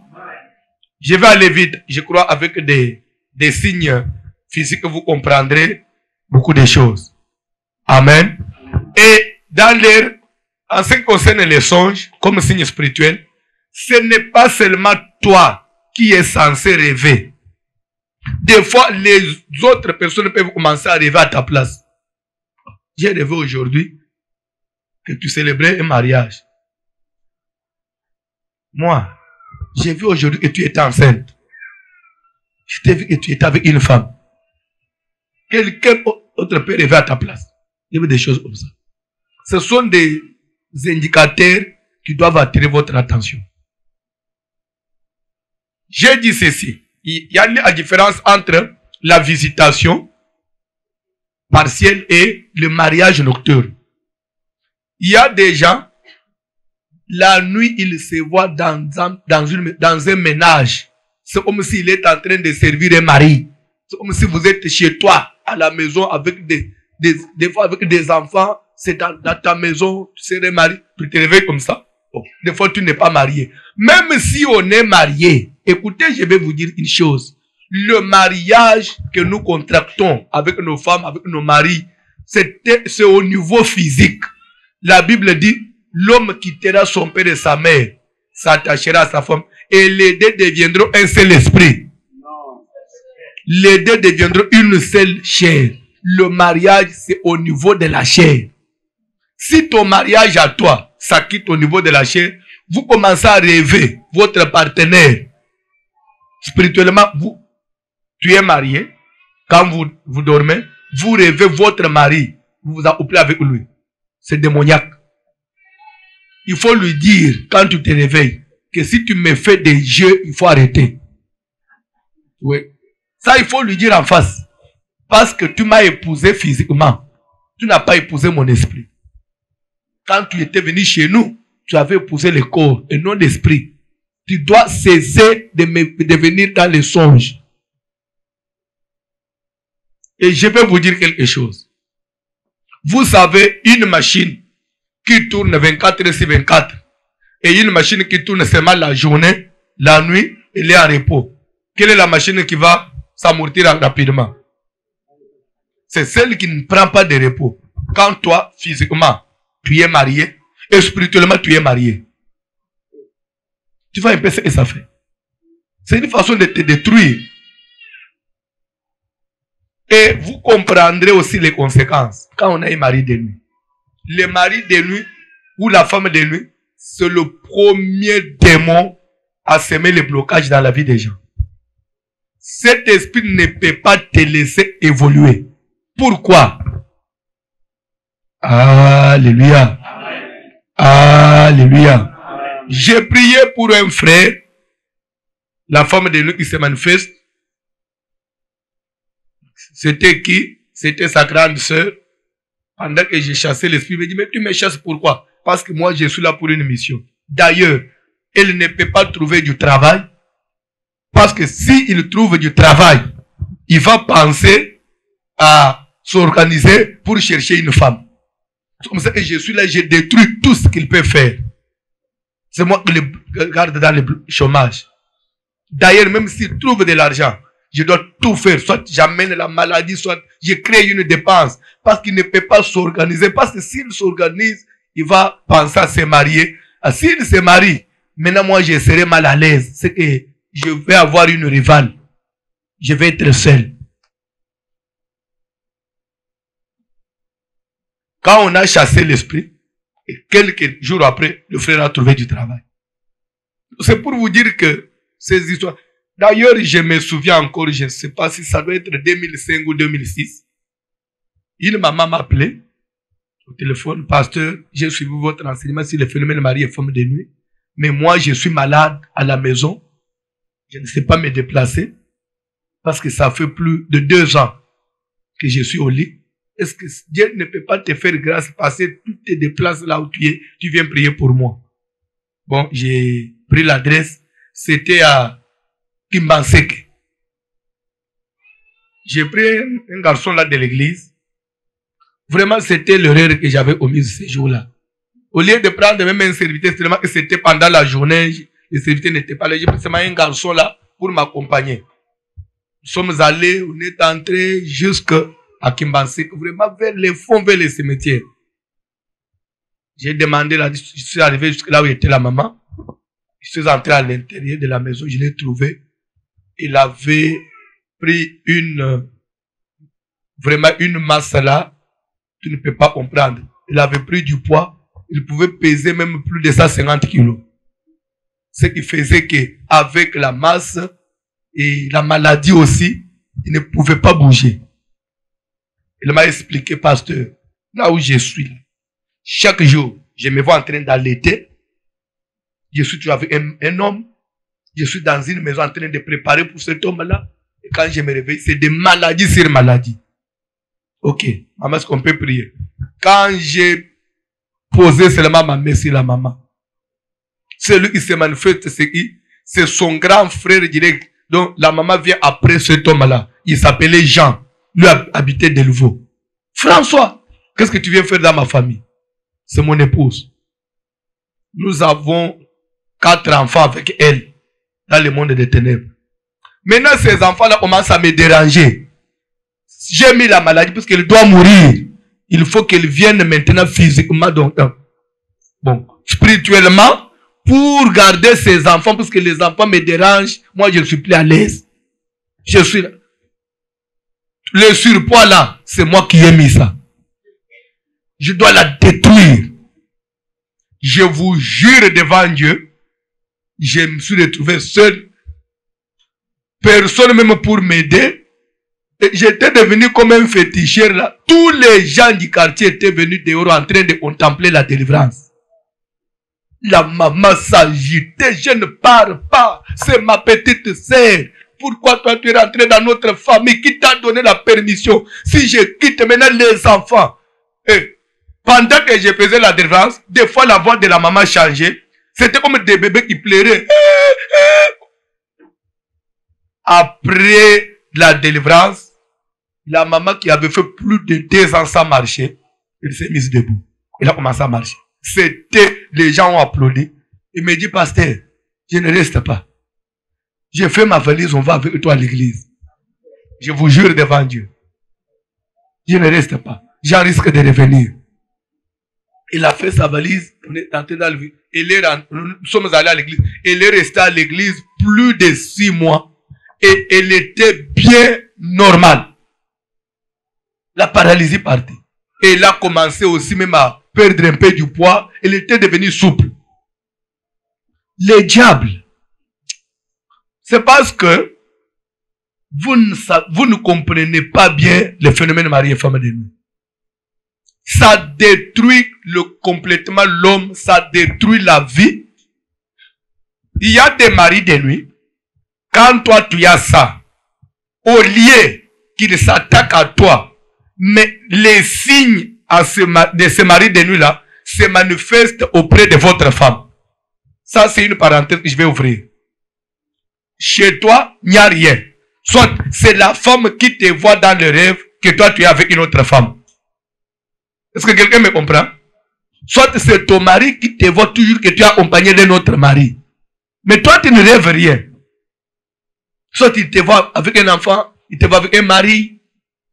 Je vais aller vite, je crois, avec des signes physiques, vous comprendrez beaucoup de choses. Amen. Et dans l'air, en ce qui concerne les songes, comme signe spirituel, ce n'est pas seulement toi qui es censé rêver. Des fois, les autres personnes peuvent commencer à rêver à ta place. J'ai rêvé aujourd'hui que tu célébrais un mariage. Moi, j'ai vu aujourd'hui que tu étais enceinte. Je t'ai vu que tu étais avec une femme. quelqu'un autre peut rêver à ta place. Il y a des choses comme ça. Ce sont des indicateurs qui doivent attirer votre attention. J'ai dit ceci. Il y a une différence entre la visitation partielle et le mariage nocturne. Il y a des gens, la nuit, ils se voient dans un ménage. C'est comme s'il est en train de servir un mari. C'est comme si vous êtes chez toi, à la maison, avec des fois avec des enfants. C'est dans ta maison, tu serais marié. Tu te réveilles comme ça. Bon, des fois, tu n'es pas marié. Même si on est marié, écoutez, je vais vous dire une chose. Le mariage que nous contractons avec nos femmes, avec nos maris, c'est au niveau physique. La Bible dit, l'homme quittera son père et sa mère, s'attachera à sa femme, et les deux deviendront un seul esprit. Les deux deviendront une seule chair. Le mariage, c'est au niveau de la chair. Si ton mariage à toi, ça quitte au niveau de la chair, vous commencez à rêver votre partenaire. Spirituellement, tu es marié. Quand vous dormez, vous rêvez votre mari. Vous vous accouplez avec lui. C'est démoniaque. Il faut lui dire, quand tu te réveilles, que si tu me fais des jeux, il faut arrêter. Oui. Ça, il faut lui dire en face. Parce que tu m'as épousé physiquement. Tu n'as pas épousé mon esprit. Quand tu étais venu chez nous, tu avais épousé le corps et non l'esprit. Tu dois cesser de venir dans les songes. Et je vais vous dire quelque chose. Vous savez, une machine qui tourne 24 heures sur 24 et une machine qui tourne seulement la journée, la nuit, elle est en repos. Quelle est la machine qui va s'amortir rapidement? C'est celle qui ne prend pas de repos. Quand toi, physiquement, tu es marié et spirituellement, tu es marié. Tu vois un peu ce que ça fait. C'est une façon de te détruire. Et vous comprendrez aussi les conséquences quand on a un mari de nuit. Le mari de nuit ou la femme de nuit, c'est le premier démon à semer le blocage dans la vie des gens. Cet esprit ne peut pas te laisser évoluer. Pourquoi? Alléluia. Alléluia. J'ai prié pour un frère, la femme de nuit qui se manifeste. C'était qui? C'était sa grande sœur. Pendant que j'ai chassé l'esprit, il me dit, mais tu me chasses pourquoi? Parce que moi, je suis là pour une mission. D'ailleurs, elle ne peut pas trouver du travail. Parce que s'il trouve du travail, il va penser à s'organiser pour chercher une femme. C'est comme ça que je suis là, je détruis tout ce qu'il peut faire. C'est moi qui le garde dans le chômage. D'ailleurs, même s'il trouve de l'argent, je dois tout faire. Soit j'amène la maladie, soit je crée une dépense. Parce qu'il ne peut pas s'organiser. Parce que s'il s'organise, il va penser à se marier. S'il se marie, maintenant moi je serai mal à l'aise. C'est que je vais avoir une rivale. Je vais être seul. Quand on a chassé l'esprit, et quelques jours après, le frère a trouvé du travail. C'est pour vous dire que ces histoires... D'ailleurs, je me souviens encore, je ne sais pas si ça doit être 2005 ou 2006. Une maman m'a appelé au téléphone, pasteur, j'ai suivi votre enseignement sur le phénomène mari et femme de nuit. Mais moi, je suis malade à la maison. Je ne sais pas me déplacer parce que ça fait plus de 2 ans que je suis au lit. Est-ce que Dieu ne peut pas te faire grâce, passer, tu te déplaces là où tu es, tu viens prier pour moi? Bon, j'ai pris l'adresse, c'était à Kimbanseke. J'ai pris un garçon là de l'église. Vraiment, c'était l'erreur que j'avais omise ce jour-là. Au lieu de prendre même un serviteur, seulement que c'était pendant la journée, le serviteur n'était pas là. J'ai pris seulement un garçon là pour m'accompagner. Nous sommes allés, on est entrés jusqu'à Kimbanseke, vraiment vers les fonds, vers les cimetières. J'ai demandé, je suis arrivé jusque là où était la maman. Je suis entré à l'intérieur de la maison, je l'ai trouvé. Il avait pris vraiment une masse là, tu ne peux pas comprendre. Il avait pris du poids, il pouvait peser même plus de 150 kilos. Ce qui faisait qu'avec la masse et la maladie aussi, il ne pouvait pas bouger. Il m'a expliqué, pasteur, là où je suis, chaque jour, je me vois en train d'allaiter. Je suis toujours avec un homme. Je suis dans une maison en train de préparer pour cet homme-là. Et quand je me réveille, c'est des maladies sur maladies. Ok, maman, est-ce qu'on peut prier? Quand j'ai posé seulement ma main sur la maman, celui qui se manifeste, c'est son grand frère direct. Donc la maman vient après cet homme-là. Il s'appelait Jean. Lui habitait Delvaux. François, qu'est-ce que tu viens faire dans ma famille? C'est mon épouse. Nous avons 4 enfants avec elle dans le monde des ténèbres. Maintenant, ces enfants-là commencent à me déranger. J'ai mis la maladie parce qu'elle doit mourir. Il faut qu'elle vienne maintenant physiquement, donc, bon, spirituellement, pour garder ses enfants, parce que les enfants me dérangent. Moi, je ne suis plus à l'aise. Je suis là. Le surpoids là, c'est moi qui ai mis ça. Je dois la détruire. Je vous jure devant Dieu, je me suis retrouvé seul. Personne même pour m'aider. J'étais devenu comme un féticheur là. Tous les gens du quartier étaient venus dehors en train de contempler la délivrance. La maman s'agitait. Je ne pars pas. C'est ma petite sœur. Pourquoi toi tu es rentré dans notre famille? Qui t'a donné la permission? Si je quitte maintenant les enfants. Et pendant que je faisais la délivrance, des fois la voix de la maman changeait. C'était comme des bébés qui pleuraient. Après la délivrance, la maman qui avait fait plus de 2 ans sans marcher, elle s'est mise debout. Elle a commencé à marcher. C'était, les gens ont applaudi. Il me dit, pasteur, je ne reste pas. J'ai fait ma valise, on va avec toi à l'église. Je vous jure devant Dieu. Je ne reste pas. J'en risque de revenir. Il a fait sa valise, on est entré dans le vie. Nous sommes allés à l'église. Elle est restée à l'église plus de 6 mois. Et elle était bien normale. La paralysie partait. Et elle a commencé aussi même à perdre un peu du poids. Elle était devenue souple. Les diables, c'est parce que vous ne comprenez pas bien le phénomène mari et femme de nuit. Ça détruit complètement l'homme, ça détruit la vie. Il y a des maris de nuit. Quand toi tu as ça, au lieu qu'il s'attaque à toi, mais les signes de ce mari de nuit là se manifestent auprès de votre femme. Ça c'est une parenthèse que je vais ouvrir. Chez toi, il n'y a rien. Soit c'est la femme qui te voit dans le rêve que toi tu es avec une autre femme. Est-ce que quelqu'un me comprend? Soit c'est ton mari qui te voit toujours que tu es accompagné d'un autre mari. Mais toi tu ne rêves rien. Soit il te voit avec un enfant, il te voit avec un mari,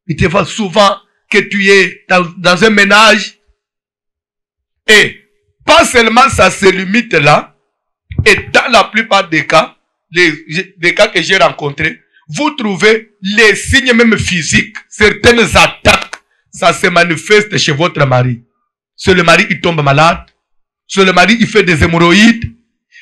il te voit souvent que tu es dans un ménage. Et pas seulement ça se limite là, et dans la plupart des cas, des cas que j'ai rencontrés, vous trouvez les signes même physiques, certaines attaques, ça se manifeste chez votre mari. C'est le mari qui tombe malade, c'est le mari qui fait des hémorroïdes,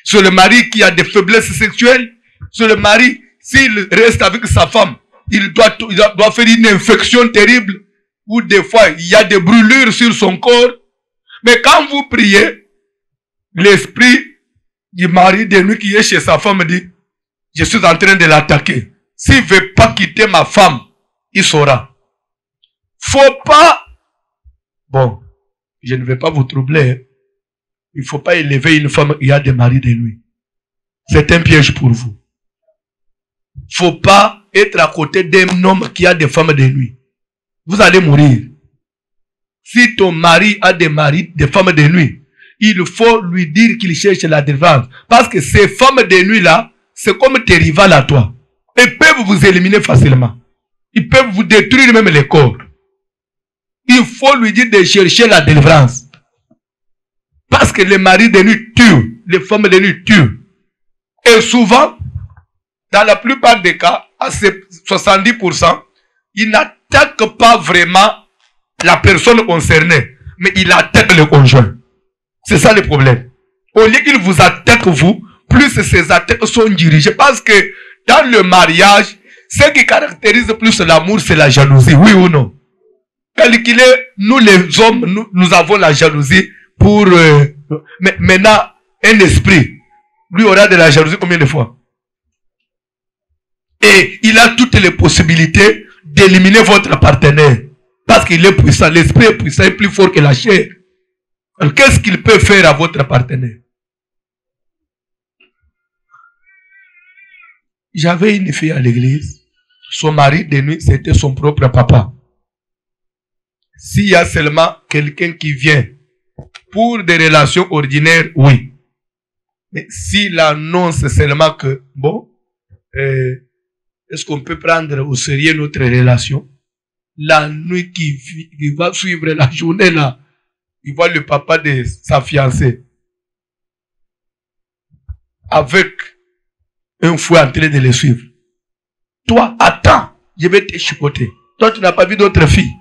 c'est le mari qui a des faiblesses sexuelles, c'est le mari, s'il reste avec sa femme, il doit faire une infection terrible, ou des fois il y a des brûlures sur son corps. Mais quand vous priez, l'esprit du mari de nuit qui est chez sa femme dit, je suis en train de l'attaquer. S'il ne veut pas quitter ma femme, il saura. Faut pas, bon, je ne vais pas vous troubler, il ne faut pas élever une femme qui a des maris de nuit. C'est un piège pour vous. Faut pas être à côté d'un homme qui a des femmes de nuit. Vous allez mourir. Si ton mari a des femmes de nuit, il faut lui dire qu'il cherche la délivrance. Parce que ces femmes de nuit là, c'est comme tes rivales à toi. Ils peuvent vous éliminer facilement. Ils peuvent vous détruire même les corps. Il faut lui dire de chercher la délivrance. Parce que les maris de nuit tuent. Les femmes de nuit tuent. Et souvent, dans la plupart des cas, à 70%, ils n'attaquent pas vraiment la personne concernée, mais ils attaquent le conjoint. C'est ça le problème. Au lieu qu'ils vous attaquent vous, plus ces attaques sont dirigées. Parce que dans le mariage, ce qui caractérise plus l'amour, c'est la jalousie. Oui ou non? Calculez, nous les hommes, nous avons la jalousie pour... mais maintenant, un esprit, lui aura de la jalousie combien de fois? Et il a toutes les possibilités d'éliminer votre partenaire. Parce qu'il est puissant. L'esprit est puissant, est plus fort que la chair. Alors, qu'est-ce qu'il peut faire à votre partenaire? J'avais une fille à l'église. Son mari de nuit, c'était son propre papa. S'il y a seulement quelqu'un qui vient pour des relations ordinaires, oui. Mais s'il annonce seulement que, bon, est-ce qu'on peut prendre au sérieux notre relation? La nuit qui va suivre la journée là, il voit le papa de sa fiancée avec un fouet en train de le suivre. Toi, attends, je vais te chicoter. Toi, tu n'as pas vu d'autres filles.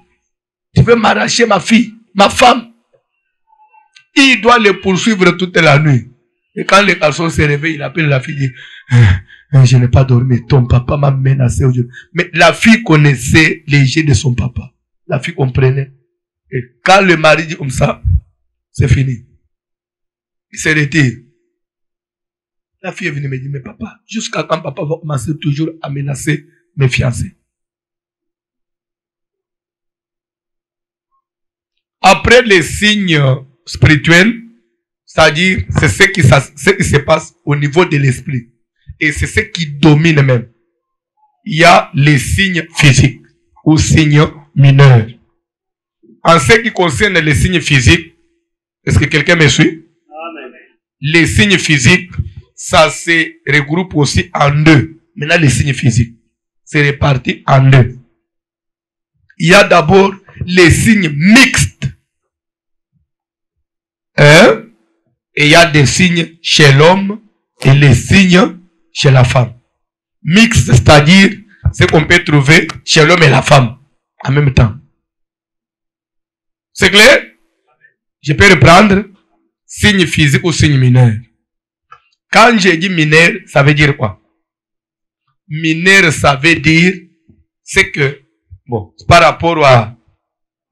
Tu veux m'arracher ma fille, ma femme. Il doit le poursuivre toute la nuit. Et quand le garçon se réveille, il appelle la fille, il dit, je n'ai pas dormi, ton papa m'a menacé aujourd'hui. Mais la fille connaissait les jeux de son papa. La fille comprenait. Et quand le mari dit comme ça, c'est fini. Il se retire. La fille est venue me dire, mais papa, jusqu'à quand papa va commencer toujours à menacer mes fiancés? Après les signes spirituels, c'est-à-dire, c'est ce qui se passe au niveau de l'esprit. Et c'est ce qui domine même. Il y a les signes physiques ou signes mineurs. En ce qui concerne les signes physiques, est-ce que quelqu'un me suit? Amen. Les signes physiques, ça se regroupe aussi en deux. Maintenant, les signes physiques, c'est réparti en deux. Il y a d'abord les signes mixtes. Et il y a des signes chez l'homme et les signes chez la femme. Mixte, c'est-à-dire ce qu'on peut trouver chez l'homme et la femme en même temps. C'est clair? Je peux reprendre signe physique ou signe mineur. Quand j'ai dit mineur, ça veut dire quoi? Mineur, ça veut dire c'est que, bon, par rapport à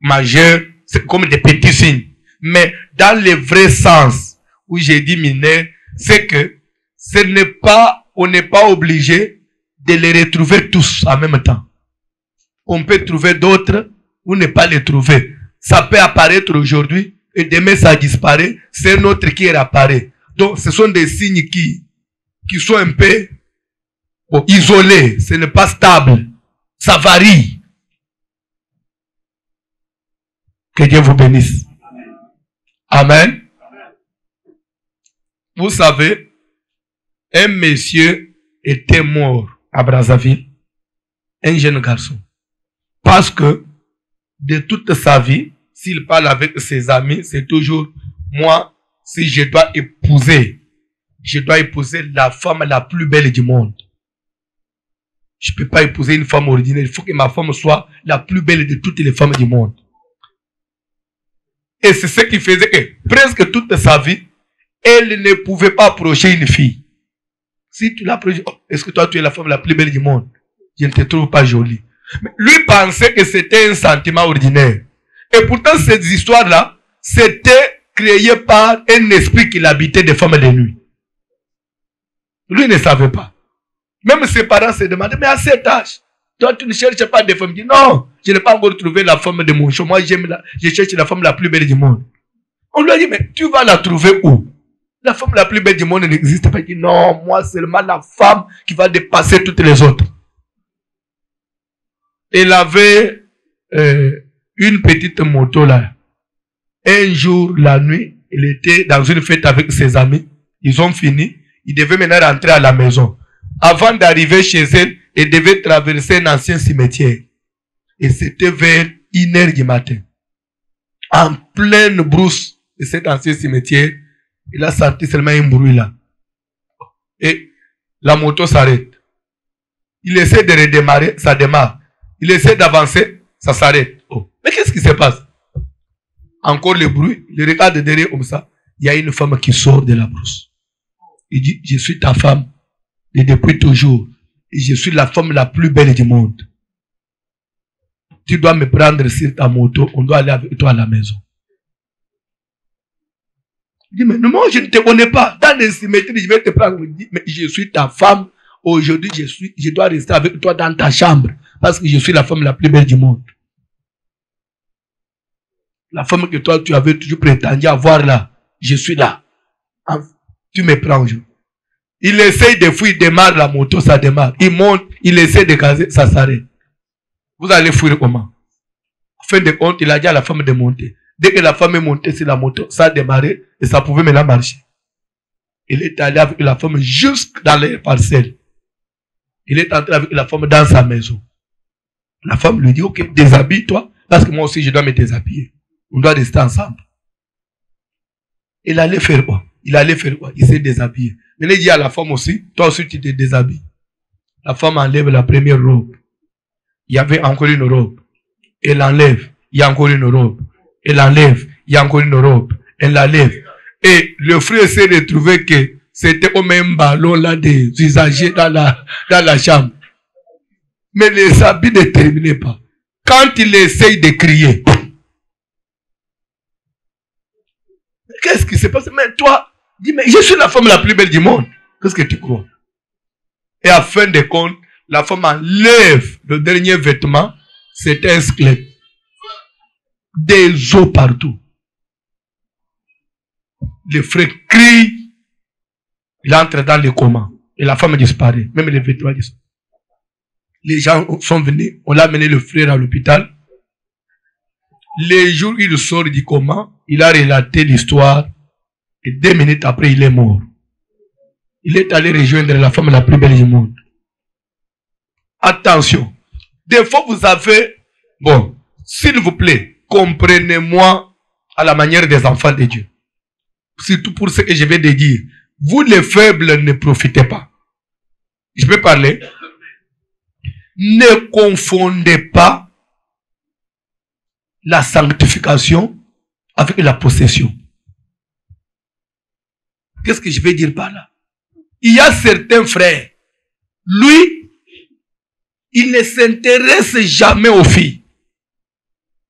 majeur, c'est comme des petits signes. Mais dans le vrai sens où j'ai dit mineur, c'est que on n'est pas obligé de les retrouver tous en même temps. On peut trouver d'autres ou ne pas les trouver. Ça peut apparaître aujourd'hui et demain ça disparaît. C'est un autre qui réapparaît. Donc ce sont des signes qui sont un peu isolés. Ce n'est pas stable. Ça varie. Que Dieu vous bénisse. Amen. Vous savez, un monsieur était mort à Brazzaville, un jeune garçon. Parce que de toute sa vie, s'il parle avec ses amis, c'est toujours, moi, si je dois épouser la femme la plus belle du monde. Je ne peux pas épouser une femme ordinaire. Il faut que ma femme soit la plus belle de toutes les femmes du monde. Et c'est ce qui faisait que presque toute sa vie, elle ne pouvait pas approcher une fille. Si tu l'approches, oh, est-ce que toi tu es la femme la plus belle du monde? Je ne te trouve pas jolie. Mais lui pensait que c'était un sentiment ordinaire. Et pourtant cette histoire-là, c'était créé par un esprit qui l'habitait des femmes de nuit. Lui ne savait pas. Même ses parents se demandaient, mais à cet âge, toi tu ne cherches pas des femmes. Il dit, non, je n'ai pas encore trouvé la femme de mon choix. Moi je cherche la femme la plus belle du monde. On lui a dit, mais tu vas la trouver où? La femme la plus belle du monde n'existe pas. Il dit, non, moi seulement la femme qui va dépasser toutes les autres. Elle avait une petite moto là. Un jour, la nuit, il était dans une fête avec ses amis. Ils ont fini. Il devait maintenant rentrer à la maison. Avant d'arriver chez elle, il devait traverser un ancien cimetière. Et c'était vers 1h du matin. En pleine brousse de cet ancien cimetière, il a senti seulement un bruit là. Et la moto s'arrête. Il essaie de redémarrer, ça démarre. Il essaie d'avancer, ça s'arrête. Oh. Mais qu'est-ce qui se passe? Encore le bruit, il regarde derrière comme ça. Il y a une femme qui sort de la brousse. Il dit, je suis ta femme. Et depuis toujours. Et je suis la femme la plus belle du monde. tu dois me prendre sur ta moto, on doit aller avec toi à la maison. Il dit, mais non, moi, je ne te connais pas. Dans les symétries, je vais te prendre. Il dit, mais je suis ta femme. Aujourd'hui, je dois rester avec toi dans ta chambre. Parce que je suis la femme la plus belle du monde. La femme que toi, tu avais toujours prétendu avoir là. Je suis là. Tu me prends aujourd'hui. Il essaye de fuir, il démarre la moto, ça démarre. Il monte, il essaie de gazer, ça s'arrête. Vous allez fuir comment? En fin de compte, il a dit à la femme de monter. Dès que la femme est montée sur la moto, ça a démarré et ça pouvait maintenant marcher. Il est allé avec la femme jusque dans les parcelles. Il est entré avec la femme dans sa maison. La femme lui dit, ok, déshabille-toi, parce que moi aussi je dois me déshabiller. On doit rester ensemble. Il allait faire quoi? Il s'est déshabillé. Mais il dit à la femme aussi, toi aussi tu te déshabilles. La femme enlève la première robe. Il y avait encore une robe. Elle enlève. Il y a encore une robe. Elle enlève. Il y a encore une robe. Elle l'enlève. Et le frère s'est retrouvé que c'était au même ballon là des usagers dans la chambre. Mais les habits ne terminaient pas. Quand il essaye de crier, qu'est-ce qui s'est passé? Mais toi, dis, mais je suis la femme la plus belle du monde. Qu'est-ce que tu crois? Et à fin de compte, la femme enlève le dernier vêtement. C'était un squelette. Des os partout. Le frère crie. Il entre dans le coma. Et la femme disparaît. Même les vêtements disparaissent. Les gens sont venus. On l'a amené le frère à l'hôpital. Les jours où il sort du coma, il a relaté l'histoire. Et 2 minutes après, il est mort. Il est allé rejoindre la femme la plus belle du monde. Attention. Des fois, vous avez... Bon, s'il vous plaît, comprenez-moi à la manière des enfants de Dieu. Surtout pour ce que je vais te dire. Vous, les faibles, ne profitez pas. Je peux parler? Ne confondez pas la sanctification avec la possession. Qu'est-ce que je vais dire par là? Il y a certains frères, lui, il ne s'intéresse jamais aux filles.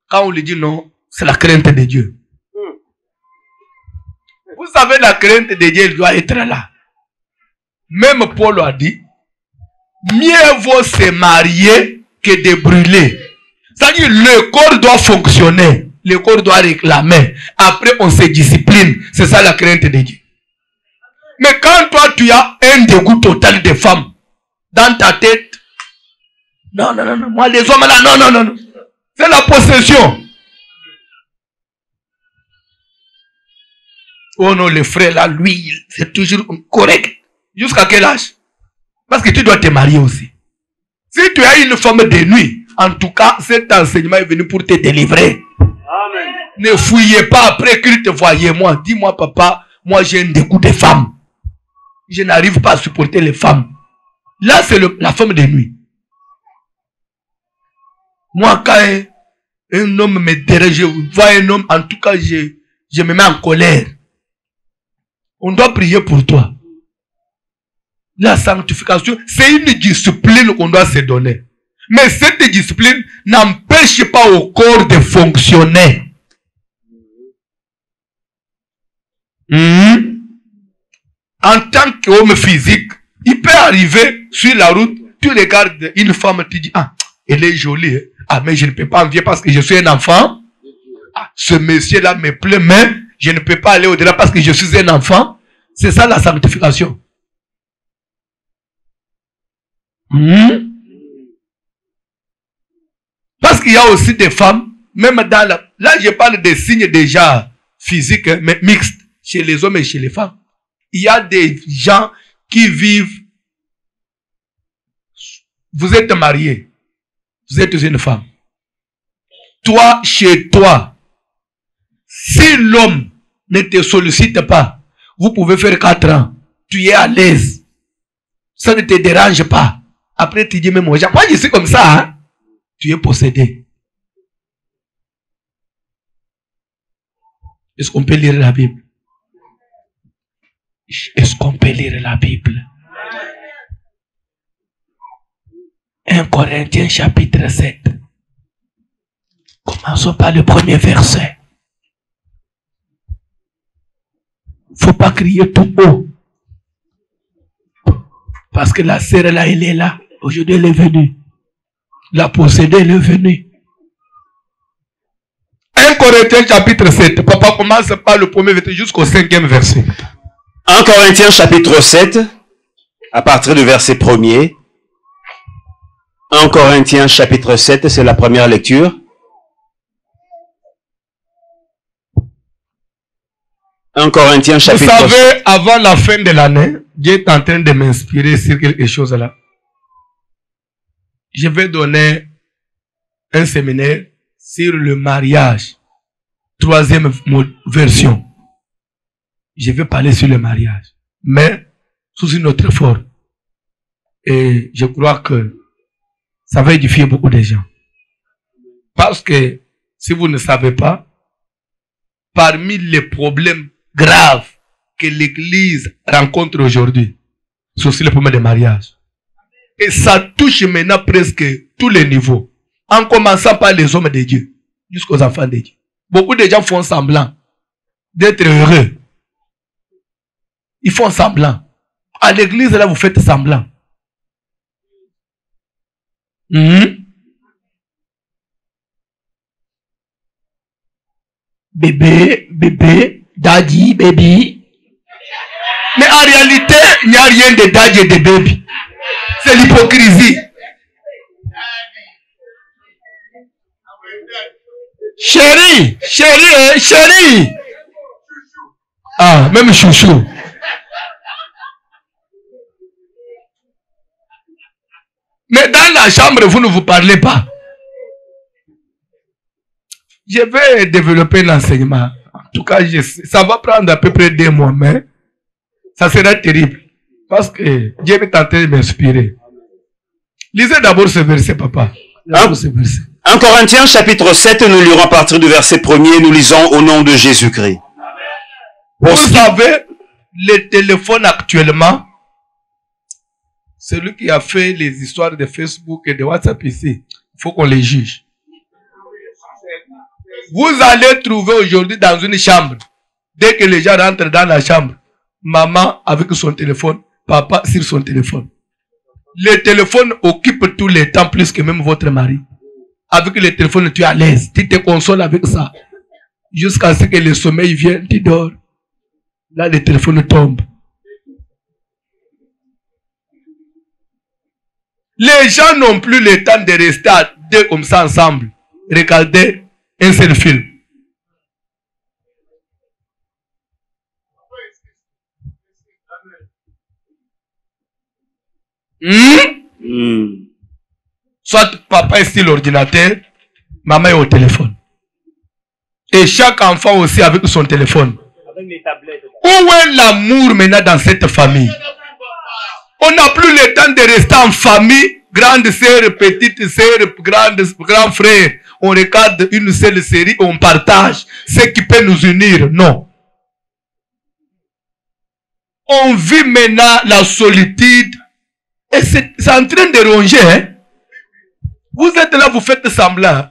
Quand on lui dit non, c'est la crainte de Dieu. Vous savez, la crainte de Dieu, elle doit être là. Même Paul a dit, mieux vaut se marier que de brûler. C'est-à-dire, le corps doit fonctionner. Le corps doit réclamer. Après, on se discipline. C'est ça la crainte de Dieu. Mais quand toi, tu as un dégoût total des femmes dans ta tête, non, moi, les hommes là, non. C'est la possession. Oh non, le frère là, lui, c'est toujours correct. Jusqu'à quel âge? Parce que tu dois te marier aussi. Si tu as une femme de nuit, en tout cas, cet enseignement est venu pour te délivrer. Amen. Ne fouillez pas après qu'il te voyait. Moi, dis-moi, papa, moi j'ai un dégoût des femmes. Je n'arrive pas à supporter les femmes. Là, c'est la femme de nuit. Moi, quand un homme me dérange, je vois un homme, en tout cas, je me mets en colère. On doit prier pour toi. La sanctification, c'est une discipline qu'on doit se donner. Mais cette discipline n'empêche pas au corps de fonctionner. En tant qu'homme physique, il peut arriver sur la route, tu regardes une femme, tu dis, ah, elle est jolie. Ah, mais je ne peux pas envier parce que je suis un enfant. Ah, ce monsieur-là me plaît, mais je ne peux pas aller au-delà parce que je suis un enfant. C'est ça la sanctification. Parce qu'il y a aussi des femmes, même dans la... Là, je parle des signes déjà physiques, mais mixtes, chez les hommes et chez les femmes. Il y a des gens qui vivent... Vous êtes marié. Vous êtes une femme. Toi, chez toi, si l'homme ne te sollicite pas, vous pouvez faire 4 ans. Tu es à l'aise. Ça ne te dérange pas. Après, tu dis même aux gens, moi je suis comme ça, hein? Tu es possédé. Est-ce qu'on peut lire la Bible? Est-ce qu'on peut lire la Bible? 1 Corinthiens chapitre 7. Commençons par le premier verset. Faut pas crier tout haut. Parce que la sœur là, elle est là. Aujourd'hui, elle est venue. La possédée, elle est venue. 1 Corinthiens chapitre 7. Papa commence par le premier verset jusqu'au 5e verset. 1 Corinthiens chapitre 7, à partir du verset 1er. 1 Corinthiens chapitre 7, c'est la première lecture. 1 Corinthiens chapitre 7. Vous savez, avant la fin de l'année, Dieu est en train de m'inspirer sur quelque chose là. Je vais donner un séminaire sur le mariage. 3e version. Je vais parler sur le mariage. Mais sous une autre forme. Et je crois que ça va édifier beaucoup de gens. Parce que, si vous ne savez pas, parmi les problèmes graves que l'Église rencontre aujourd'hui, c'est aussi le problème des mariages. Et ça touche maintenant presque tous les niveaux. En commençant par les hommes de Dieu, jusqu'aux enfants de Dieu. Beaucoup de gens font semblant d'être heureux. Ils font semblant. À l'église, là, vous faites semblant. Bébé, bébé, daddy, baby. Mais en réalité, il n'y a rien de daddy et de baby. C'est l'hypocrisie. Chérie, chérie, chérie. Ah, même chouchou. Mais dans la chambre, vous ne vous parlez pas. Je vais développer l'enseignement. En tout cas, ça va prendre à peu près 2 mois, mais ça sera terrible. Parce que Dieu est en train de m'inspirer. Lisez d'abord ce verset, papa. 1 Corinthiens chapitre 7, nous lirons à partir du verset 1er, nous lisons au nom de Jésus-Christ. Vous savez, le téléphone actuellement, celui qui a fait les histoires de Facebook et de WhatsApp ici, il faut qu'on les juge. Vous allez trouver aujourd'hui dans une chambre, dès que les gens rentrent dans la chambre, maman avec son téléphone, papa sur son téléphone. Le téléphone occupe tout le temps plus que même votre mari. Avec le téléphone, tu es à l'aise. Tu te consoles avec ça. Jusqu'à ce que le sommeil vienne, tu dors. Là, le téléphone tombe. Les gens n'ont plus le temps de rester à 2 comme ça ensemble. Regardez un seul film. Soit papa est sur l'ordinateur, maman est au téléphone. Et chaque enfant aussi avec son téléphone. Avec les tablettes. Où est l'amour maintenant dans cette famille? On n'a plus le temps de rester en famille, grande sœur, petite sœur, grand frère. On regarde une seule série, on partage ce qui peut nous unir. Non. On vit maintenant la solitude. Et c'est en train de ronger. Hein? Vous êtes là, vous faites semblant.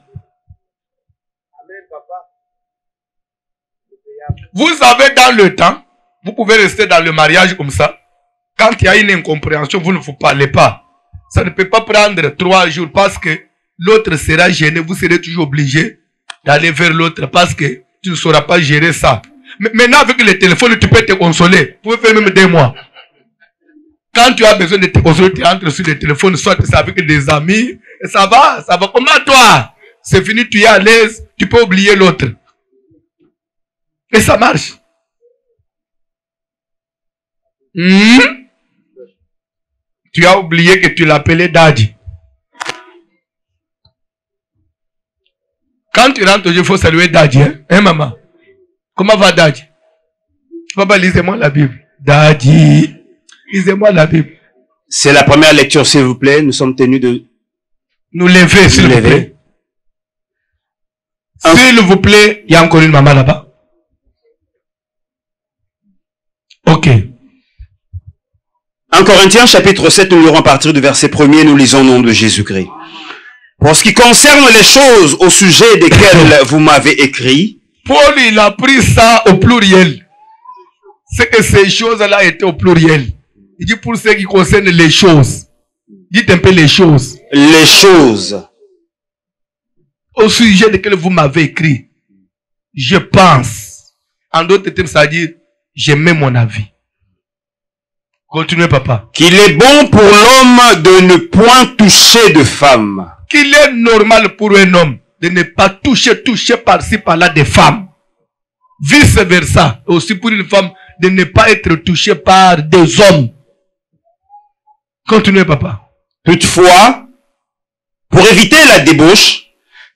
Vous savez, dans le temps, vous pouvez rester dans le mariage comme ça. Quand il y a une incompréhension, vous ne vous parlez pas. Ça ne peut pas prendre 3 jours parce que l'autre sera gêné. Vous serez toujours obligé d'aller vers l'autre parce que tu ne sauras pas gérer ça. Mais maintenant, avec le téléphone, tu peux te consoler. Vous pouvez faire même 2 mois. Quand tu as besoin de te consoler, tu entres sur le téléphone, soit c'est avec des amis. Et ça va. Comment toi? C'est fini, tu es à l'aise. Tu peux oublier l'autre. Et ça marche. Tu as oublié que tu l'appelais Daddy. Quand tu rentres, il faut saluer Daddy. Hein, maman? Comment va Daddy? Papa, lisez-moi la Bible. Daddy, lisez-moi la Bible. C'est la première lecture, s'il vous plaît. Nous sommes tenus de nous lever, s'il vous plaît. S'il vous plaît, il y a encore une maman là-bas. Ok. En Corinthiens chapitre 7, nous lirons à partir du verset 1er, nous lisons au nom de Jésus-Christ. Pour ce qui concerne les choses au sujet desquelles vous m'avez écrit, Paul, il a pris ça au pluriel. C'est que ces choses-là étaient au pluriel. Il dit pour ce qui concerne les choses. Dites un peu les choses. les choses Au sujet desquelles vous m'avez écrit. Je pense. En d'autres termes, ça veut dire, je mets mon avis. Continuez, papa. qu'il est bon pour l'homme de ne point toucher de femme. Qu'il est normal pour un homme de ne pas toucher par-ci, par-là des femmes. Vice versa. Aussi pour une femme de ne pas être touchée par des hommes. Continuez, papa. Toutefois, pour éviter la débauche,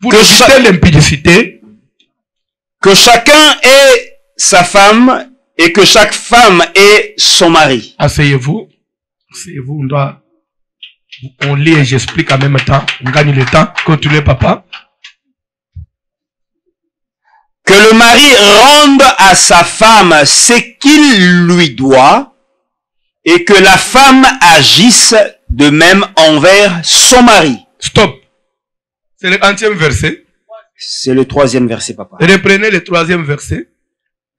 Pour Que éviter l'impudicité, que chacun ait sa femme et que chaque femme ait son mari. asseyez-vous. Asseyez-vous, on lit et j'explique en même temps. On gagne le temps. Continuez, papa. Que le mari rende à sa femme ce qu'il lui doit et que la femme agisse de même envers son mari. Stop. C'est le 11e verset. C'est le 3e verset, papa. Reprenez le 3e verset.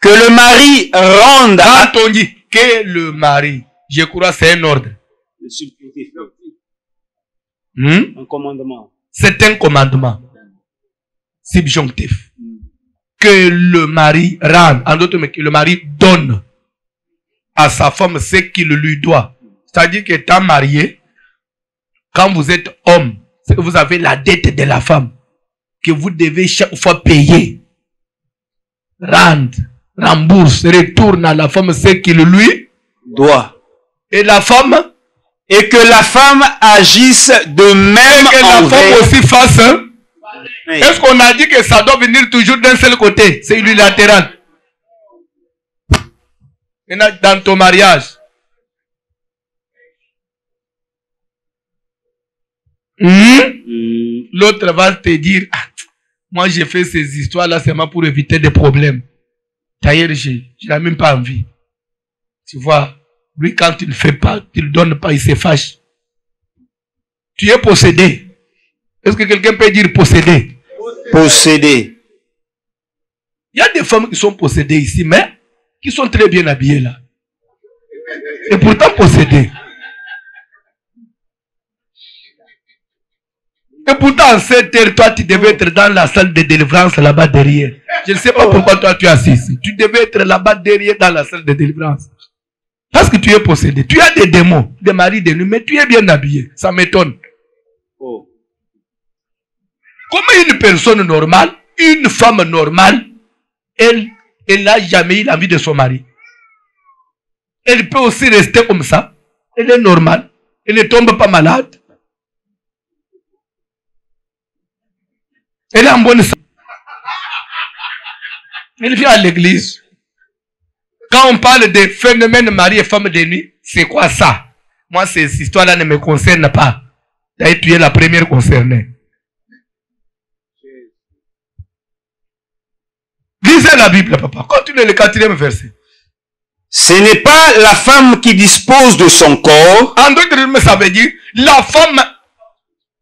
Que le mari rende à... Quand on dit que le mari, je crois que c'est un ordre. Un commandement. C'est un commandement. Subjonctif. Que le mari rende, en d'autres termes, que le mari donne à sa femme ce qu'il lui doit. C'est-à-dire qu'étant marié, quand vous êtes homme, c'est que vous avez la dette de la femme que vous devez chaque fois payer. Rendre, rembourse, retourne à la femme ce qu'il lui doit. Et la femme, Et que la femme agisse de même et que la envers... femme aussi fasse. Oui. Est-ce qu'on a dit que ça doit venir toujours d'un seul côté? C'est unilatéral. Maintenant, dans ton mariage, l'autre va te dire, ah, moi j'ai fait ces histoires-là seulement pour éviter des problèmes. D'ailleurs, je n'ai même pas envie. Tu vois, lui quand il ne fait pas, il ne donne pas, il se fâche. Tu es possédé. Est-ce que quelqu'un peut dire possédé? Possédé. Il y a des femmes qui sont possédées ici, mais qui sont très bien habillées là. Et pourtant possédées. Et pourtant, en cette heure, toi, tu devais être dans la salle de délivrance là-bas derrière. Je ne sais pas pourquoi toi, tu es assis ici. Tu devais être là-bas derrière dans la salle de délivrance. Parce que tu es possédé. Tu as des démons, des maris, des nuits, mais tu es bien habillé. Ça m'étonne. Oh. Comment une personne normale, une femme normale, elle n'a jamais eu la vie de son mari. Elle peut aussi rester comme ça. Elle est normale. Elle ne tombe pas malade. Elle est en bonne santé. Elle vient à l'église. Quand on parle des phénomènes mari et femme de nuit, c'est quoi ça? Moi, ces histoires-là ne me concernent pas. D'ailleurs, tu es la première concernée. Lisez la Bible, papa. Continuez le 4e verset. Ce n'est pas la femme qui dispose de son corps, En d'autres termes, ça veut dire, la femme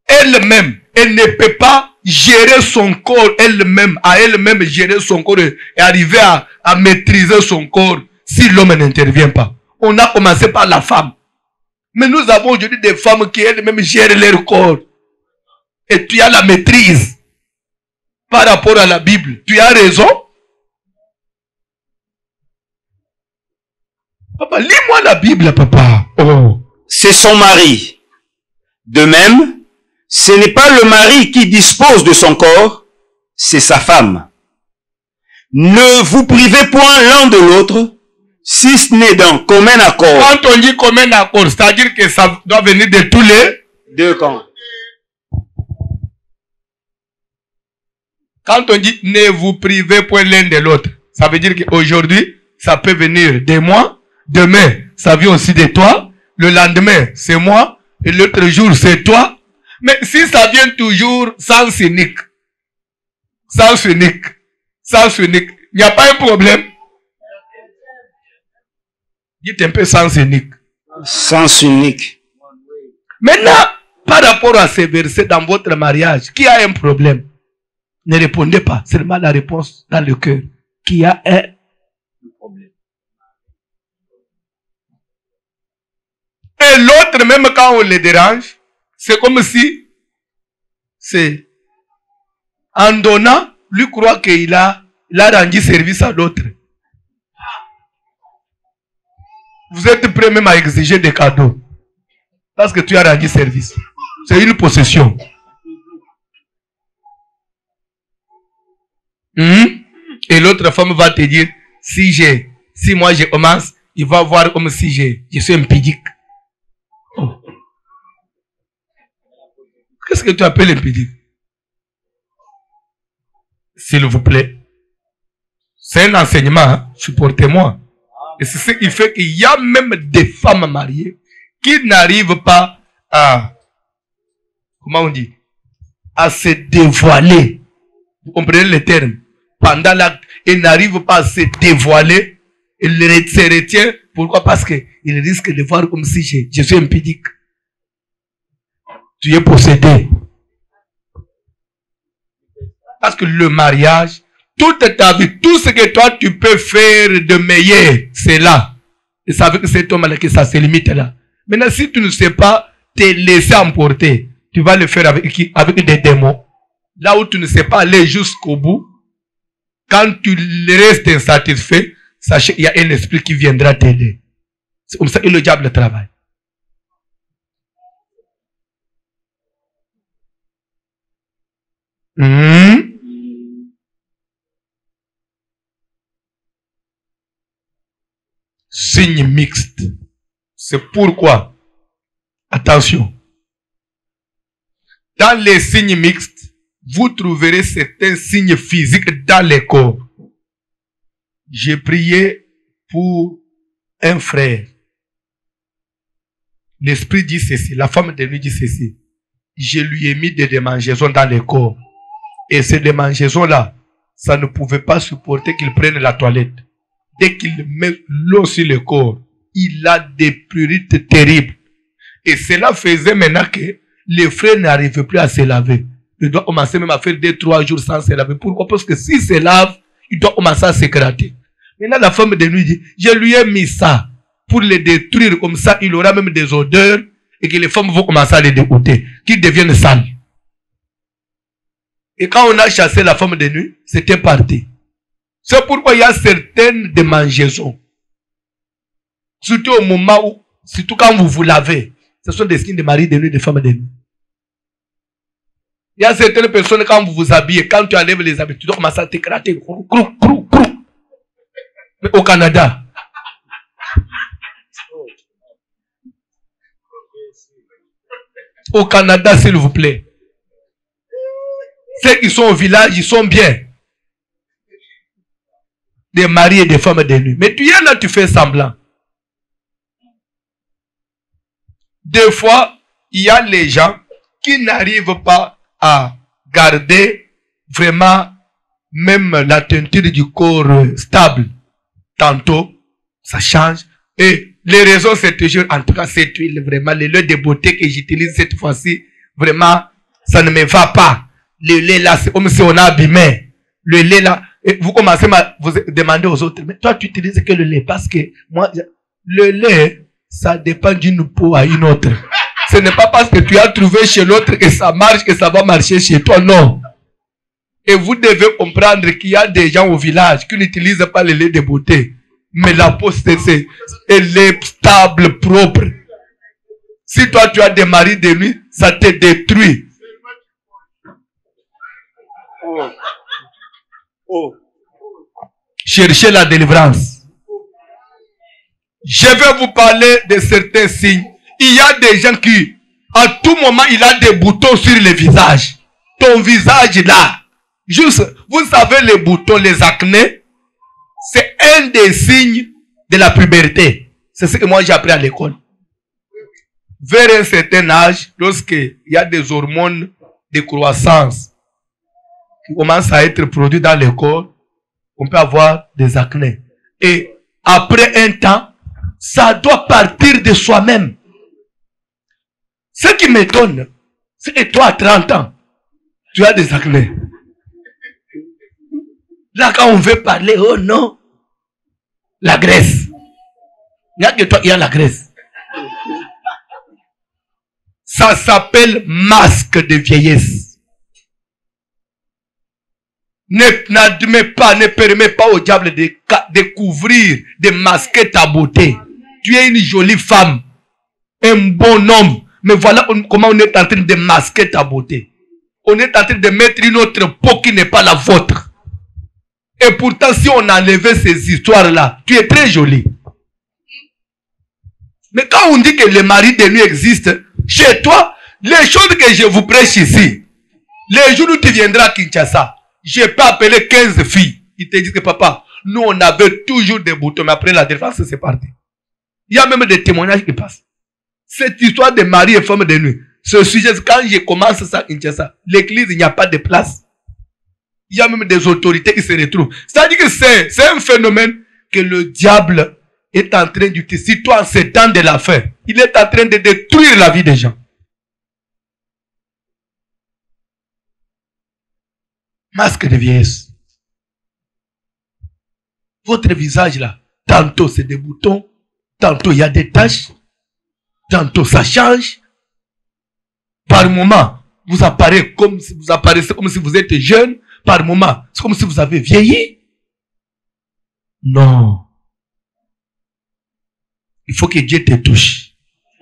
elle-même, elle ne peut pas gérer son corps elle-même, à elle-même gérer son corps et arriver à maîtriser son corps si l'homme n'intervient pas. On a commencé par la femme. Mais nous avons aujourd'hui des femmes qui elles-mêmes gèrent leur corps. Et tu as la maîtrise par rapport à la Bible. Tu as raison. Papa, lis-moi la Bible, papa. Oh. c'est son mari. De même, ce n'est pas le mari qui dispose de son corps, c'est sa femme. Ne vous privez point l'un de l'autre, si ce n'est d'un commun accord. Quand on dit commun accord, c'est-à-dire que ça doit venir de tous les... Deux camps. Quand on dit ne vous privez point l'un de l'autre, ça veut dire qu'aujourd'hui, ça peut venir de moi, demain, ça vient aussi de toi, le lendemain, c'est moi, et l'autre jour, c'est toi. Mais si ça vient toujours sens unique, il n'y a pas un problème. Dites un peu sens unique. Sens unique. Maintenant, par rapport à ces versets dans votre mariage, qui a un problème? Ne répondez pas, seulement la réponse dans le cœur. Qui a un problème? Et l'autre, même quand on le dérange, c'est comme si c'est en donnant, lui croit qu'il a rendu service à l'autre. Vous êtes prêt même à exiger des cadeaux parce que tu as rendu service. C'est une possession. Et l'autre femme va te dire, si moi je commence, il va voir comme si je suis impudique. Oh. Qu'est-ce que tu appelles impudique? S'il vous plaît. C'est un enseignement, hein? Supportez-moi. Et c'est ce qui fait qu'il y a même des femmes mariées qui n'arrivent pas à, comment on dit, à se dévoiler. Vous comprenez le terme? Pendant l'acte, elles n'arrivent pas à se dévoiler. Elles se retiennent. Pourquoi? Parce qu'ils risquent de voir comme si je suis impudique. Tu es possédé. Parce que le mariage, toute ta vie, tout ce que toi tu peux faire de meilleur, c'est là. Et ça veut que cet homme-là, que ça se limite là. Maintenant, si tu ne sais pas te laisser emporter, tu vas le faire avec qui? Avec des démons. Là où tu ne sais pas aller jusqu'au bout, quand tu restes insatisfait, sachez qu'il y a un esprit qui viendra t'aider. C'est comme ça que le diable travaille. Signe mixte. C'est pourquoi, attention, dans les signes mixtes, vous trouverez certains signes physiques dans les corps. J'ai prié pour un frère. L'esprit dit ceci, la femme de lui dit ceci. Je lui ai mis des démangeaisons dans les corps. Et ces démangeaisons-là, ça ne pouvait pas supporter qu'il prenne la toilette. Dès qu'il met l'eau sur le corps, il a des prurites terribles. Et cela faisait maintenant que les frères n'arrivaient plus à se laver. Il doit commencer même à faire 2-3 jours sans se laver. Pourquoi? Parce que s'il se lave, il doit commencer à se gratter. Maintenant, la femme de lui dit, je lui ai mis ça pour les détruire. Comme ça, il aura même des odeurs et que les femmes vont commencer à les dégoûter, qu'ils deviennent sales. Et quand on a chassé la femme de nuit, c'était parti. C'est pourquoi il y a certaines démangeaisons. Surtout au moment où, surtout quand vous vous lavez, ce sont des signes de mari de nuit, de femme de nuit. Il y a certaines personnes, quand vous vous habillez, quand tu enlèves les habits, tu dois commencer à t'écrater. Mais au Canada, s'il vous plaît. Ceux qui sont au village, ils sont bien. Des maris et des femmes de nuit. Mais tu es là, tu fais semblant. Des fois, il y a les gens qui n'arrivent pas à garder vraiment même la teinture du corps stable. Tantôt, ça change. Et les raisons, c'est toujours, en tout cas, cette huile, vraiment, le lait de beauté que j'utilise cette fois-ci, vraiment, ça ne me va pas. Le lait là, c'est comme si on a abîmé. Le lait là, et vous commencez à vous demander aux autres, mais toi, tu utilises que le lait, parce que moi, le lait, ça dépend d'une peau à une autre. Ce n'est pas parce que tu as trouvé chez l'autre que ça marche, que ça va marcher chez toi, non. Et vous devez comprendre qu'il y a des gens au village qui n'utilisent pas le lait de beauté. Mais la peau, elle est stable, propre. Si toi, tu as des maris de nuit, ça te détruit. Cherchez la délivrance. Je vais vous parler de certains signes. Il y a des gens qui, à tout moment, il a des boutons sur le visage. Ton visage là. Juste, vous savez les boutons, les acnés, c'est un des signes de la puberté. C'est ce que moi j'ai appris à l'école. Vers un certain âge, lorsqu'il y a des hormones de croissance qui commencent à être produites dans le corps, on peut avoir des acnés. Et après un temps, ça doit partir de soi-même. Ce qui m'étonne, Et toi, à 30 ans, tu as des acné. Là, quand on veut parler, oh non, la graisse. Il n'y a que toi qui a la graisse. Ça s'appelle masque de vieillesse. N'admets pas, ne permets pas au diable de couvrir, de masquer ta beauté. Tu es une jolie femme, un bon homme, mais voilà comment on est en train de masquer ta beauté. On est en train de mettre une autre peau qui n'est pas la vôtre. Et pourtant, si on enlevait ces histoires-là, tu es très jolie. Mais quand on dit que le mari de nuit existe, chez toi, les choses que je vous prêche ici, les jours où tu viendras à Kinshasa, je peux appeler 15 filles. Ils te disent que papa, nous on avait toujours des boutons, mais après la défense, c'est parti. Il y a même des témoignages qui passent. Cette histoire de mari et femme de nuit, ce sujet, quand je commence ça à Kinshasa, l'église, il n'y a pas de place. Il y a même des autorités qui se retrouvent. C'est-à-dire que c'est un phénomène que le diable est en train d'utiliser. Si toi, en ces temps de la fin, il est en train de détruire la vie des gens. Masque de vieillesse. Votre visage là, tantôt c'est des boutons, tantôt il y a des taches, tantôt ça change. Par moment, vous apparaissez comme si vous êtes jeune. Par moment, c'est comme si vous avez vieilli. Non. Il faut que Dieu te touche.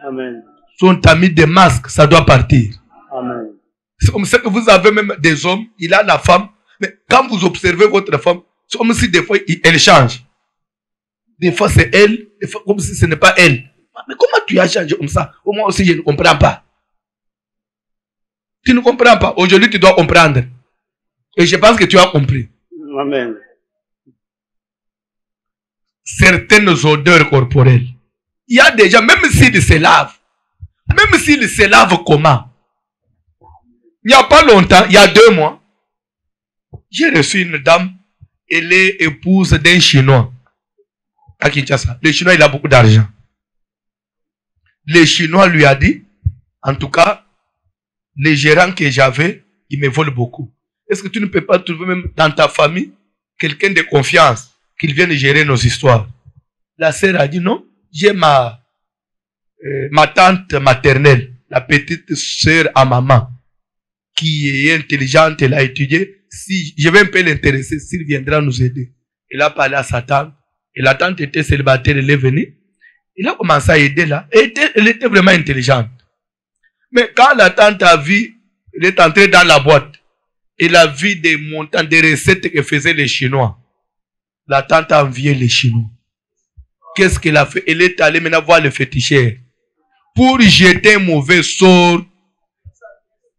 Amen. Si on t'a mis des masques, ça doit partir. Amen. C'est comme ça que vous avez même des hommes, il a la femme, mais quand vous observez votre femme, c'est comme si des fois elle change. Des fois c'est elle, des fois comme si ce n'est pas elle. Mais comment tu as changé comme ça? Moi aussi je ne comprends pas. Tu ne comprends pas. Aujourd'hui tu dois comprendre. Et je pense que tu as compris. Amen. Certaines odeurs corporelles. Il y a des gens, même s'ils se lavent, comment? Il n'y a pas longtemps, il y a 2 mois, j'ai reçu une dame, elle est épouse d'un Chinois à Kinshasa. Le Chinois, il a beaucoup d'argent. Le Chinois lui a dit, en tout cas, les gérants que j'avais, ils me volent beaucoup. Est-ce que tu ne peux pas trouver même dans ta famille quelqu'un de confiance qui vienne gérer nos histoires? La sœur a dit non, j'ai ma tante maternelle, la petite sœur à maman, qui est intelligente, elle a étudié. Si je vais un peu l'intéresser, s'il viendra nous aider. Elle a parlé à sa tante, et la tante était célibataire, elle est venue. Il a commencé à aider là. Elle était vraiment intelligente. Mais quand la tante a vu, elle est entrée dans la boîte. Elle a vu des montants, des recettes que faisaient les Chinois. La tante a envié les Chinois. Qu'est-ce qu'elle a fait? Elle est allée maintenant voir le féticheur pour jeter un mauvais sort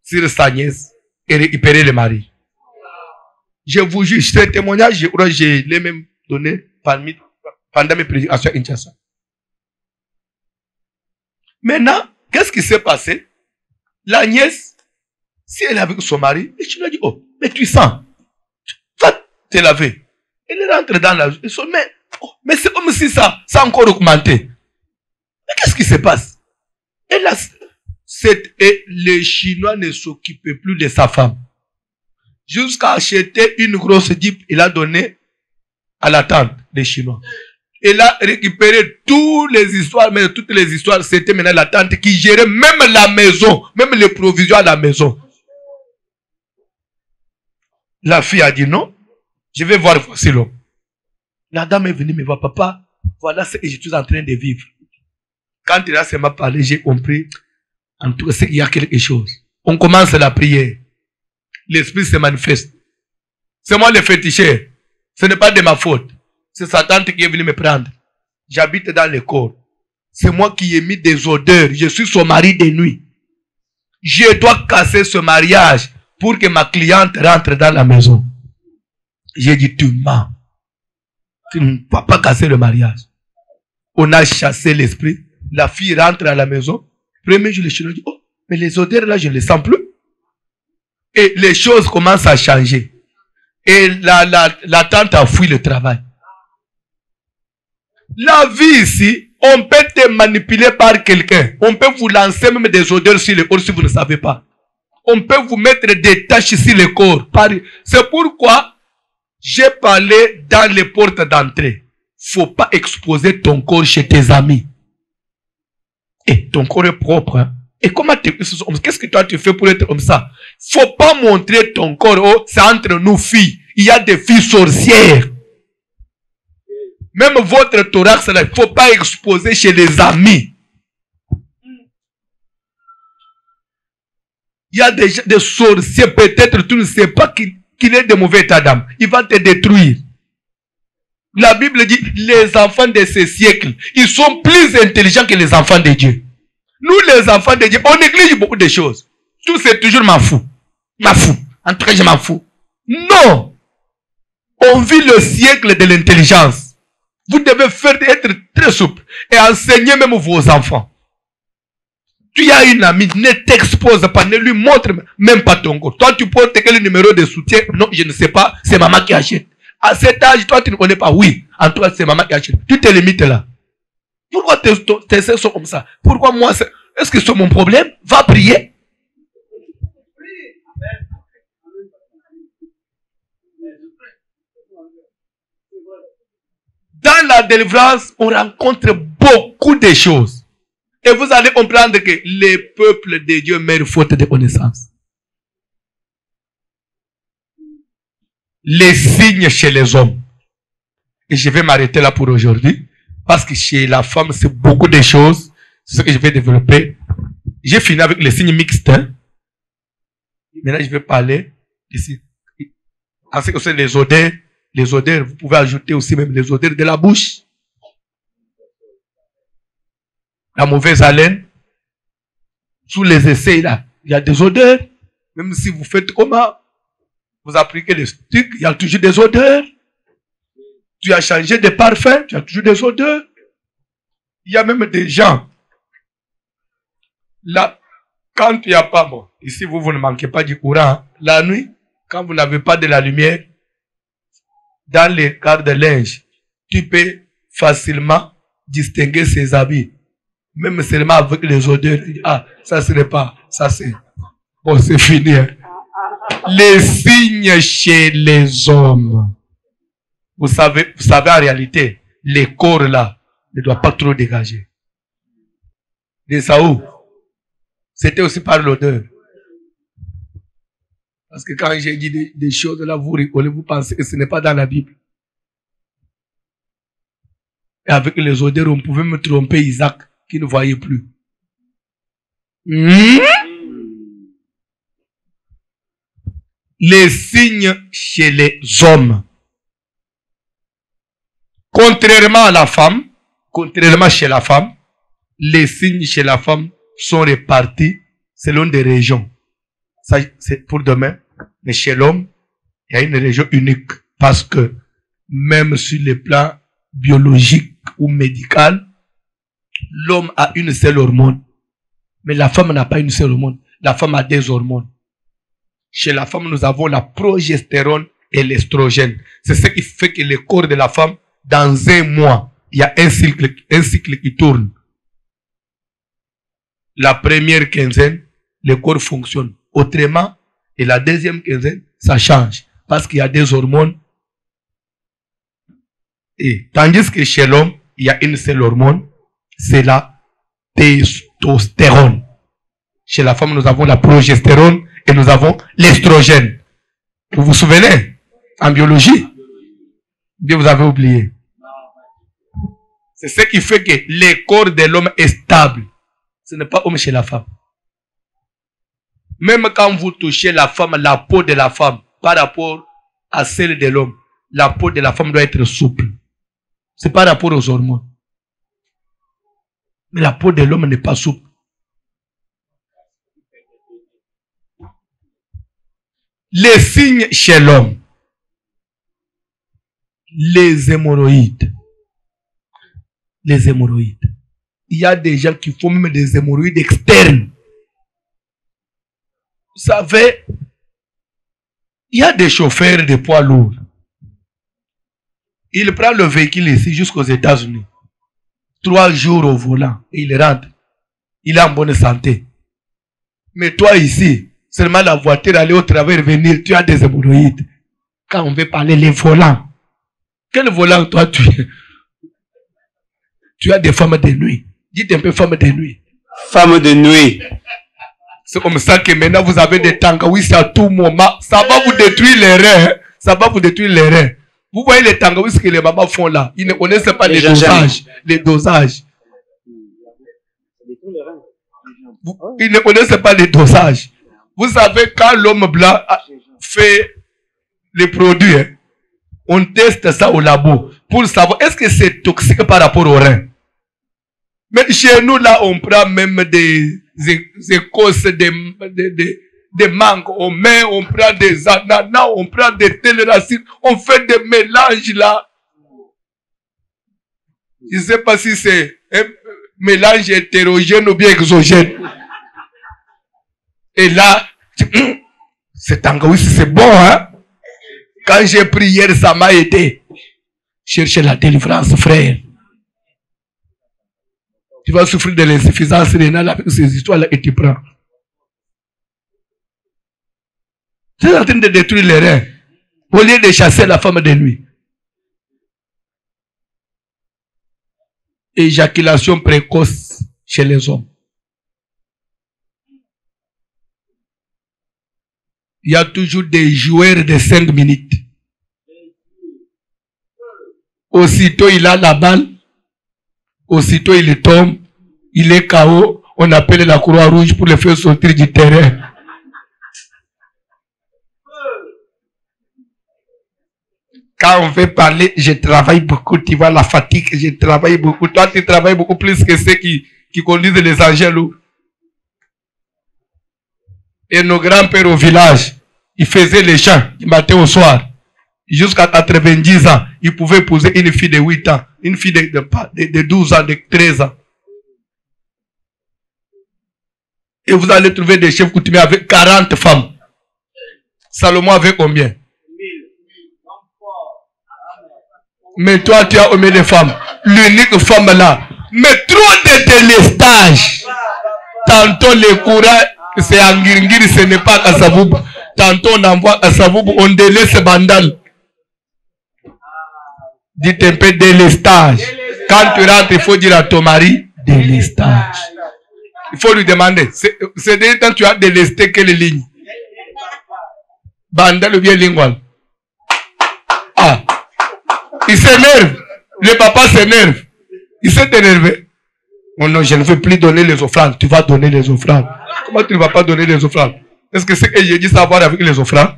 sur sa nièce et récupérer le mari. Je vous jure, ce témoignage, je l'ai même donné pendant mes prédications à Kinshasa. Maintenant, qu'est-ce qui s'est passé? La nièce, si elle est avec son mari, et tu lui as dit, oh, mais tu sens, va te laver. Elle rentre dans la maison, mais c'est comme si ça a encore augmenté. Mais qu'est-ce qui se passe? Et les Chinois ne s'occupaient plus de sa femme. Jusqu'à acheter une grosse Jeep, il a donné à la tante des Chinois. Elle a récupéré toutes les histoires, mais toutes les histoires, c'était maintenant la tante qui gérait même la maison, même les provisions à la maison. La fille a dit non, je vais voir voici l'homme. La dame est venue me voir, papa, voilà ce que je suis en train de vivre. Quand il a m'a parlé, j'ai compris, en tout cas, c'est qu'il y a quelque chose. On commence la prière. L'esprit se manifeste. C'est moi le féticheur. Ce n'est pas de ma faute. C'est sa tante qui est venue me prendre. J'habite dans le corps. C'est moi qui ai mis des odeurs. Je suis son mari de nuit. Je dois casser ce mariage pour que ma cliente rentre dans la maison. J'ai dit, tu mens. Tu ne vas pas casser le mariage. On a chassé l'esprit. La fille rentre à la maison. Premier jour, le Chinois dit, oh, mais les odeurs là, je ne les sens plus. Et les choses commencent à changer. Et la tante a fui le travail. La vie ici, on peut te manipuler par quelqu'un. On peut vous lancer même des odeurs sur le corps si vous ne savez pas. On peut vous mettre des taches sur le corps. C'est pourquoi j'ai parlé dans les portes d'entrée. Faut pas exposer ton corps chez tes amis. Et ton corps est propre. Hein? Et comment qu'est-ce que toi tu fais pour être comme ça? Faut pas montrer ton corps. Oh, c'est entre nous filles. Il y a des filles sorcières. Même votre thorax, il ne faut pas exposer chez les amis. Il y a des sorciers, peut-être tu ne sais pas qu'il est de mauvais état d'âme. Il va te détruire. La Bible dit, les enfants de ce siècle, ils sont plus intelligents que les enfants de Dieu. Nous, les enfants de Dieu, on néglige beaucoup de choses. Tout c'est toujours m'en fous. M'en fous. En tout cas, je m'en fous. Non. On vit le siècle de l'intelligence. Vous devez être très souple et enseigner même vos enfants. Tu as une amie, ne t'expose pas, ne lui montre même pas ton corps. Toi, tu portes quel numéro de soutien? Non, je ne sais pas, c'est maman qui achète. À cet âge, toi, tu ne connais pas. Oui, en toi, c'est maman qui achète. Tu te limites là. Pourquoi tes sœurs sont comme ça? Pourquoi moi, est-ce que c'est mon problème? Va prier. Dans la délivrance, on rencontre beaucoup de choses. Et vous allez comprendre que les peuples de Dieu meurent faute de connaissance. Les signes chez les hommes. Et je vais m'arrêter là pour aujourd'hui. Parce que chez la femme, c'est beaucoup de choses. C'est ce que je vais développer. J'ai fini avec les signes mixtes. Hein. Maintenant, je vais parler ici. En ce qui concerne les odeurs, vous pouvez ajouter aussi même les odeurs de la bouche. La mauvaise haleine. Sous les essais, là, il y a des odeurs. Même si vous faites comment, vous appliquez les trucs, il y a toujours des odeurs. Tu as changé de parfum, tu as toujours des odeurs. Il y a même des gens. Là, quand il n'y a pas, bon, ici vous ne manquez pas du courant. Hein. La nuit, quand vous n'avez pas de la lumière, dans les quarts de linge, tu peux facilement distinguer ses habits. Même seulement avec les odeurs. Ah, ça ce n'est pas. Ça c'est. Bon, c'est fini. Hein. Les signes chez les hommes. Vous savez en réalité, les corps là ne doivent pas trop dégager. Les Saoul, c'était aussi par l'odeur. Parce que quand j'ai dit des choses là, vous rigolez, vous pensez que ce n'est pas dans la Bible. Et avec les odeurs, on pouvait me tromper Isaac, qui ne voyait plus. Les signes chez les hommes. Contrairement chez la femme, les signes chez la femme sont répartis selon des régions. Ça, c'est pour demain. Mais chez l'homme, il y a une région unique. Parce que même sur le plan biologique ou médical, l'homme a une seule hormone. Mais la femme n'a pas une seule hormone. La femme a des hormones. Chez la femme, nous avons la progestérone et l'estrogène. C'est ce qui fait que le corps de la femme, dans un mois, il y a un cycle qui tourne. La première quinzaine, le corps fonctionne autrement. Et la deuxième quinzaine, ça change. Parce qu'il y a des hormones. Et tandis que chez l'homme, il y a une seule hormone. C'est la testostérone. Chez la femme, nous avons la progestérone et nous avons l'estrogène. Vous vous souvenez? En biologie? Bien, vous avez oublié. C'est ce qui fait que le corps de l'homme est stable. Ce n'est pas homme chez la femme. Même quand vous touchez la femme, la peau de la femme, par rapport à celle de l'homme, la peau de la femme doit être souple. C'est par rapport aux hormones. Mais la peau de l'homme n'est pas souple. Les signes chez l'homme. Les hémorroïdes. Les hémorroïdes. Il y a des gens qui font même des hémorroïdes externes. Vous savez, il y a des chauffeurs de poids lourds. Il prend le véhicule ici jusqu'aux États-Unis. 3 jours au volant et il rentre. Il est en bonne santé. Mais toi ici, Seulement la voiture, aller au travail, revenir, tu as des hémorroïdes. Quand on veut parler, les volants. Quel volant, toi, tu es? Tu as des femmes de nuit. Dites un peu femmes de nuit. Femme de nuit. C'est comme ça que maintenant vous avez des tangaouis à tout moment. Ça va vous détruire les reins. Hein? Ça va vous détruire les reins. Vous voyez les tangaouis que les mamans font là. Ils ne connaissent pas les dosages. Les dosages. Ils ne connaissent pas les dosages. Vous savez, quand l'homme blanc fait les produits, hein, on teste ça au labo pour savoir est-ce que c'est toxique par rapport aux reins. Mais chez nous, là, on prend même des écosses, des mangues, on met, on prend des ananas, on prend des telles racines, on fait des mélanges là. Je ne sais pas si c'est un mélange hétérogène ou bien exogène. Et là, c'est tangaouis, c'est bon, hein? Quand j'ai prié hier, ça m'a aidé. Cherchez la délivrance, frère. Tu vas souffrir de l'insuffisance rénale avec ces histoires-là et tu prends. Tu es en train de détruire les reins. Au lieu de chasser la femme de nuit. Éjaculation précoce chez les hommes. Il y a toujours des joueurs de 5 minutes. Aussitôt il a la balle. Aussitôt il tombe. Il est KO. On appelle la Croix-Rouge pour le faire sortir du terrain. Quand on veut parler, je travaille beaucoup. Tu vois la fatigue, je travaille beaucoup. Toi, tu travailles beaucoup plus que ceux qui conduisent les engins lourds. Et nos grands-pères au village, ils faisaient les champs du matin au soir. Jusqu'à 90 ans, ils pouvaient épouser une fille de 8 ans, une fille de 12 ans, de 13 ans. Et vous allez trouver des chefs coutumiers avec 40 femmes. Salomon avait combien? 1000. Mais toi, tu as combien de femmes? L'unique femme là. Mais trop de délestage. Tantôt les courants, c'est à Ngiri, ce n'est pas à Kassaboub. Tantôt on envoie à Kassaboub, on délaisse Bandal. Dites un peu délestage. Quand tu rentres, il faut dire à ton mari, délestage. Il faut lui demander, c'est des temps tu as délesté quelle ligne? Bandal ou bien lingual? Ah. Il s'énerve. Le papa s'énerve. Il s'est énervé. Oh non, je ne veux plus donner les offrandes. Tu vas donner les offrandes. Comment tu ne vas pas donner les offrandes? Est-ce que c'est que j'ai dit ça à voir avec les offrandes?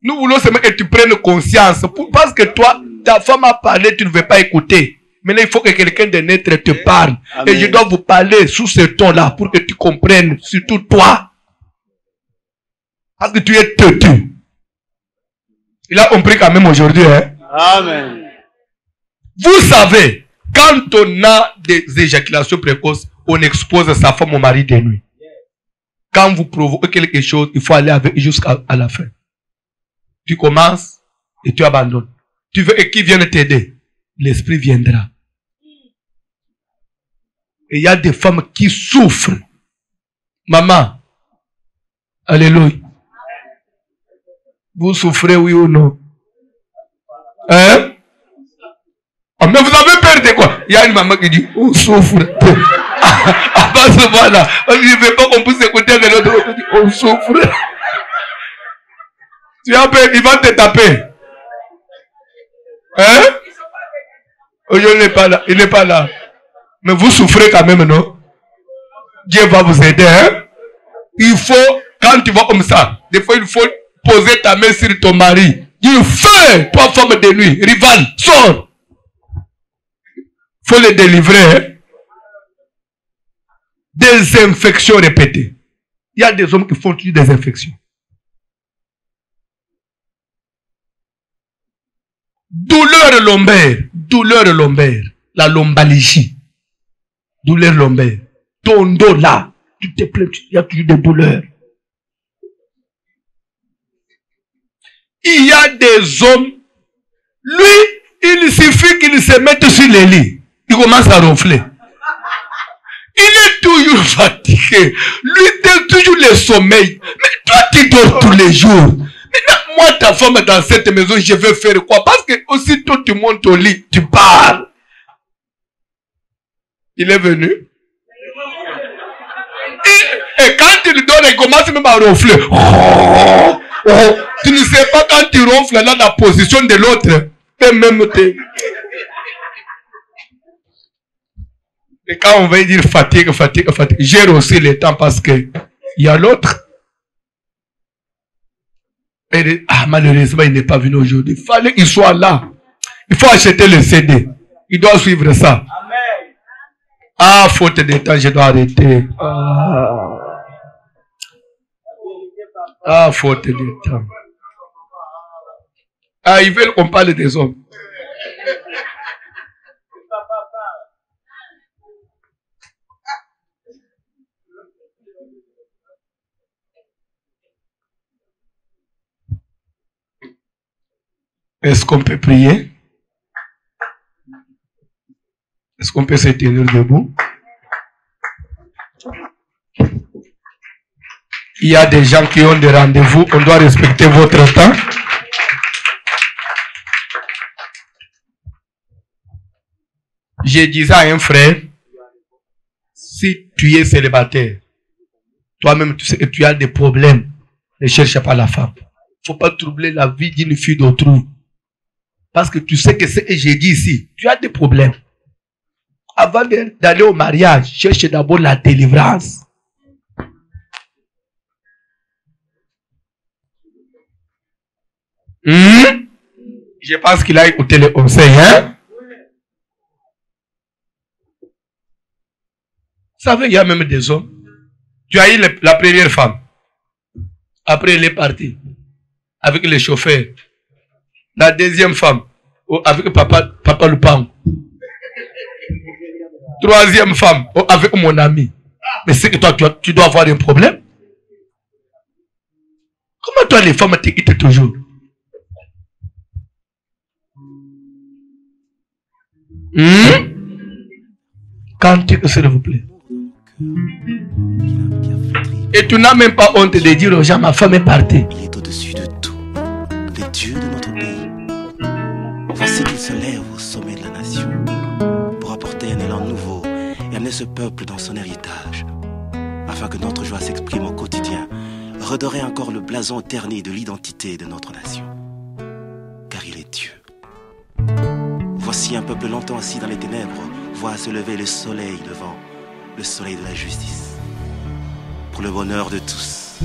Nous voulons seulement que tu prennes conscience. Parce que toi, ta femme a parlé, tu ne veux pas écouter. Maintenant, il faut que quelqu'un de naître te parle. Amen. Et je dois vous parler sous ce ton-là pour que tu comprennes, surtout toi. Parce que tu es têtu. Il a compris quand même aujourd'hui. Hein? Amen. Vous savez, quand on a des éjaculations précoces, on expose sa femme au mari de nuit. Quand vous provoquez quelque chose, il faut aller avec jusqu'à la fin. Tu commences et tu abandonnes. Tu veux qui vienne t'aider? L'esprit viendra. Et il y a des femmes qui souffrent. Maman, alléluia. Vous souffrez, oui ou non? Hein? Oh, mais vous avez peur de quoi? Il y a une maman qui dit, on souffre. Ah, bah, ce voilà. Je ne veux pas qu'on puisse écouter de l'autre côté. On souffre. Tu as peur, il va te taper. Hein? Oh, il n'est pas là. Il n'est pas là. Mais vous souffrez quand même, non? Dieu va vous aider, hein? Il faut, quand tu vas comme ça, des fois il faut poser ta main sur ton mari. Dis, fais, toi femme de nuit, rival, sors. Faut le délivrer, hein? Des infections répétées. Il y a des hommes qui font toujours des infections. Douleur lombaire, la lombalgie, douleur lombaire, ton dos là, tu te plains, il y a toujours des douleurs. Il y a des hommes, lui, il suffit qu'il se mette sur les lits, il commence à ronfler. Il est toujours fatigué. Lui donne toujours le sommeil. Mais toi, tu dors tous les jours. Maintenant, moi, ta femme dans cette maison, je vais faire quoi? Parce que aussitôt tu montes au lit, tu parles. Il est venu. Et quand il donne, il commence même à ronfler. Tu ne sais pas quand tu ronfles là, la position de l'autre. Même et quand on va dire fatigue, gère aussi le temps parce que il y a l'autre. Malheureusement, il n'est pas venu aujourd'hui. Il fallait qu'il soit là. Il faut acheter le CD. Il doit suivre ça. Ah, faute de temps, je dois arrêter. Ah, faute de temps. Ah, ils veulent qu'on parle des hommes. Est-ce qu'on peut prier? Est-ce qu'on peut se tenir debout? Il y a des gens qui ont des rendez-vous. On doit respecter votre temps. Je disais à un frère, si tu es célibataire, toi-même tu sais que tu as des problèmes, ne cherche pas la femme. Il ne faut pas troubler la vie d'une fille d'autrui. Parce que tu sais que ce que j'ai dit ici, tu as des problèmes. Avant d'aller au mariage, cherche d'abord la délivrance. Je pense qu'il a écouté le conseil, hein? Vous savez, il y a même des hommes. Tu as eu la première femme. Après, elle est partie. Avec le chauffeur. La deuxième femme. Avec papa Lupang. Troisième femme. Avec mon ami. Mais c'est que toi, tu dois avoir un problème. Comment toi, les femmes te quittent toujours? Cantique, s'il vous plaît. Et tu n'as même pas honte de dire aux gens, ma femme est partie. Il est au-dessus de tout, le Dieu de notre pays. Voici qu'il se lève au sommet de la nation pour apporter un élan nouveau et amener ce peuple dans son héritage, afin que notre joie s'exprime au quotidien, redorer encore le blason terni de l'identité de notre nation. Car il est Dieu. Voici un peuple longtemps assis dans les ténèbres, voit se lever le soleil levant, le soleil de la justice. Pour le bonheur de tous,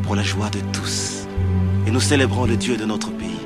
pour la joie de tous. Et nous célébrons le Dieu de notre pays.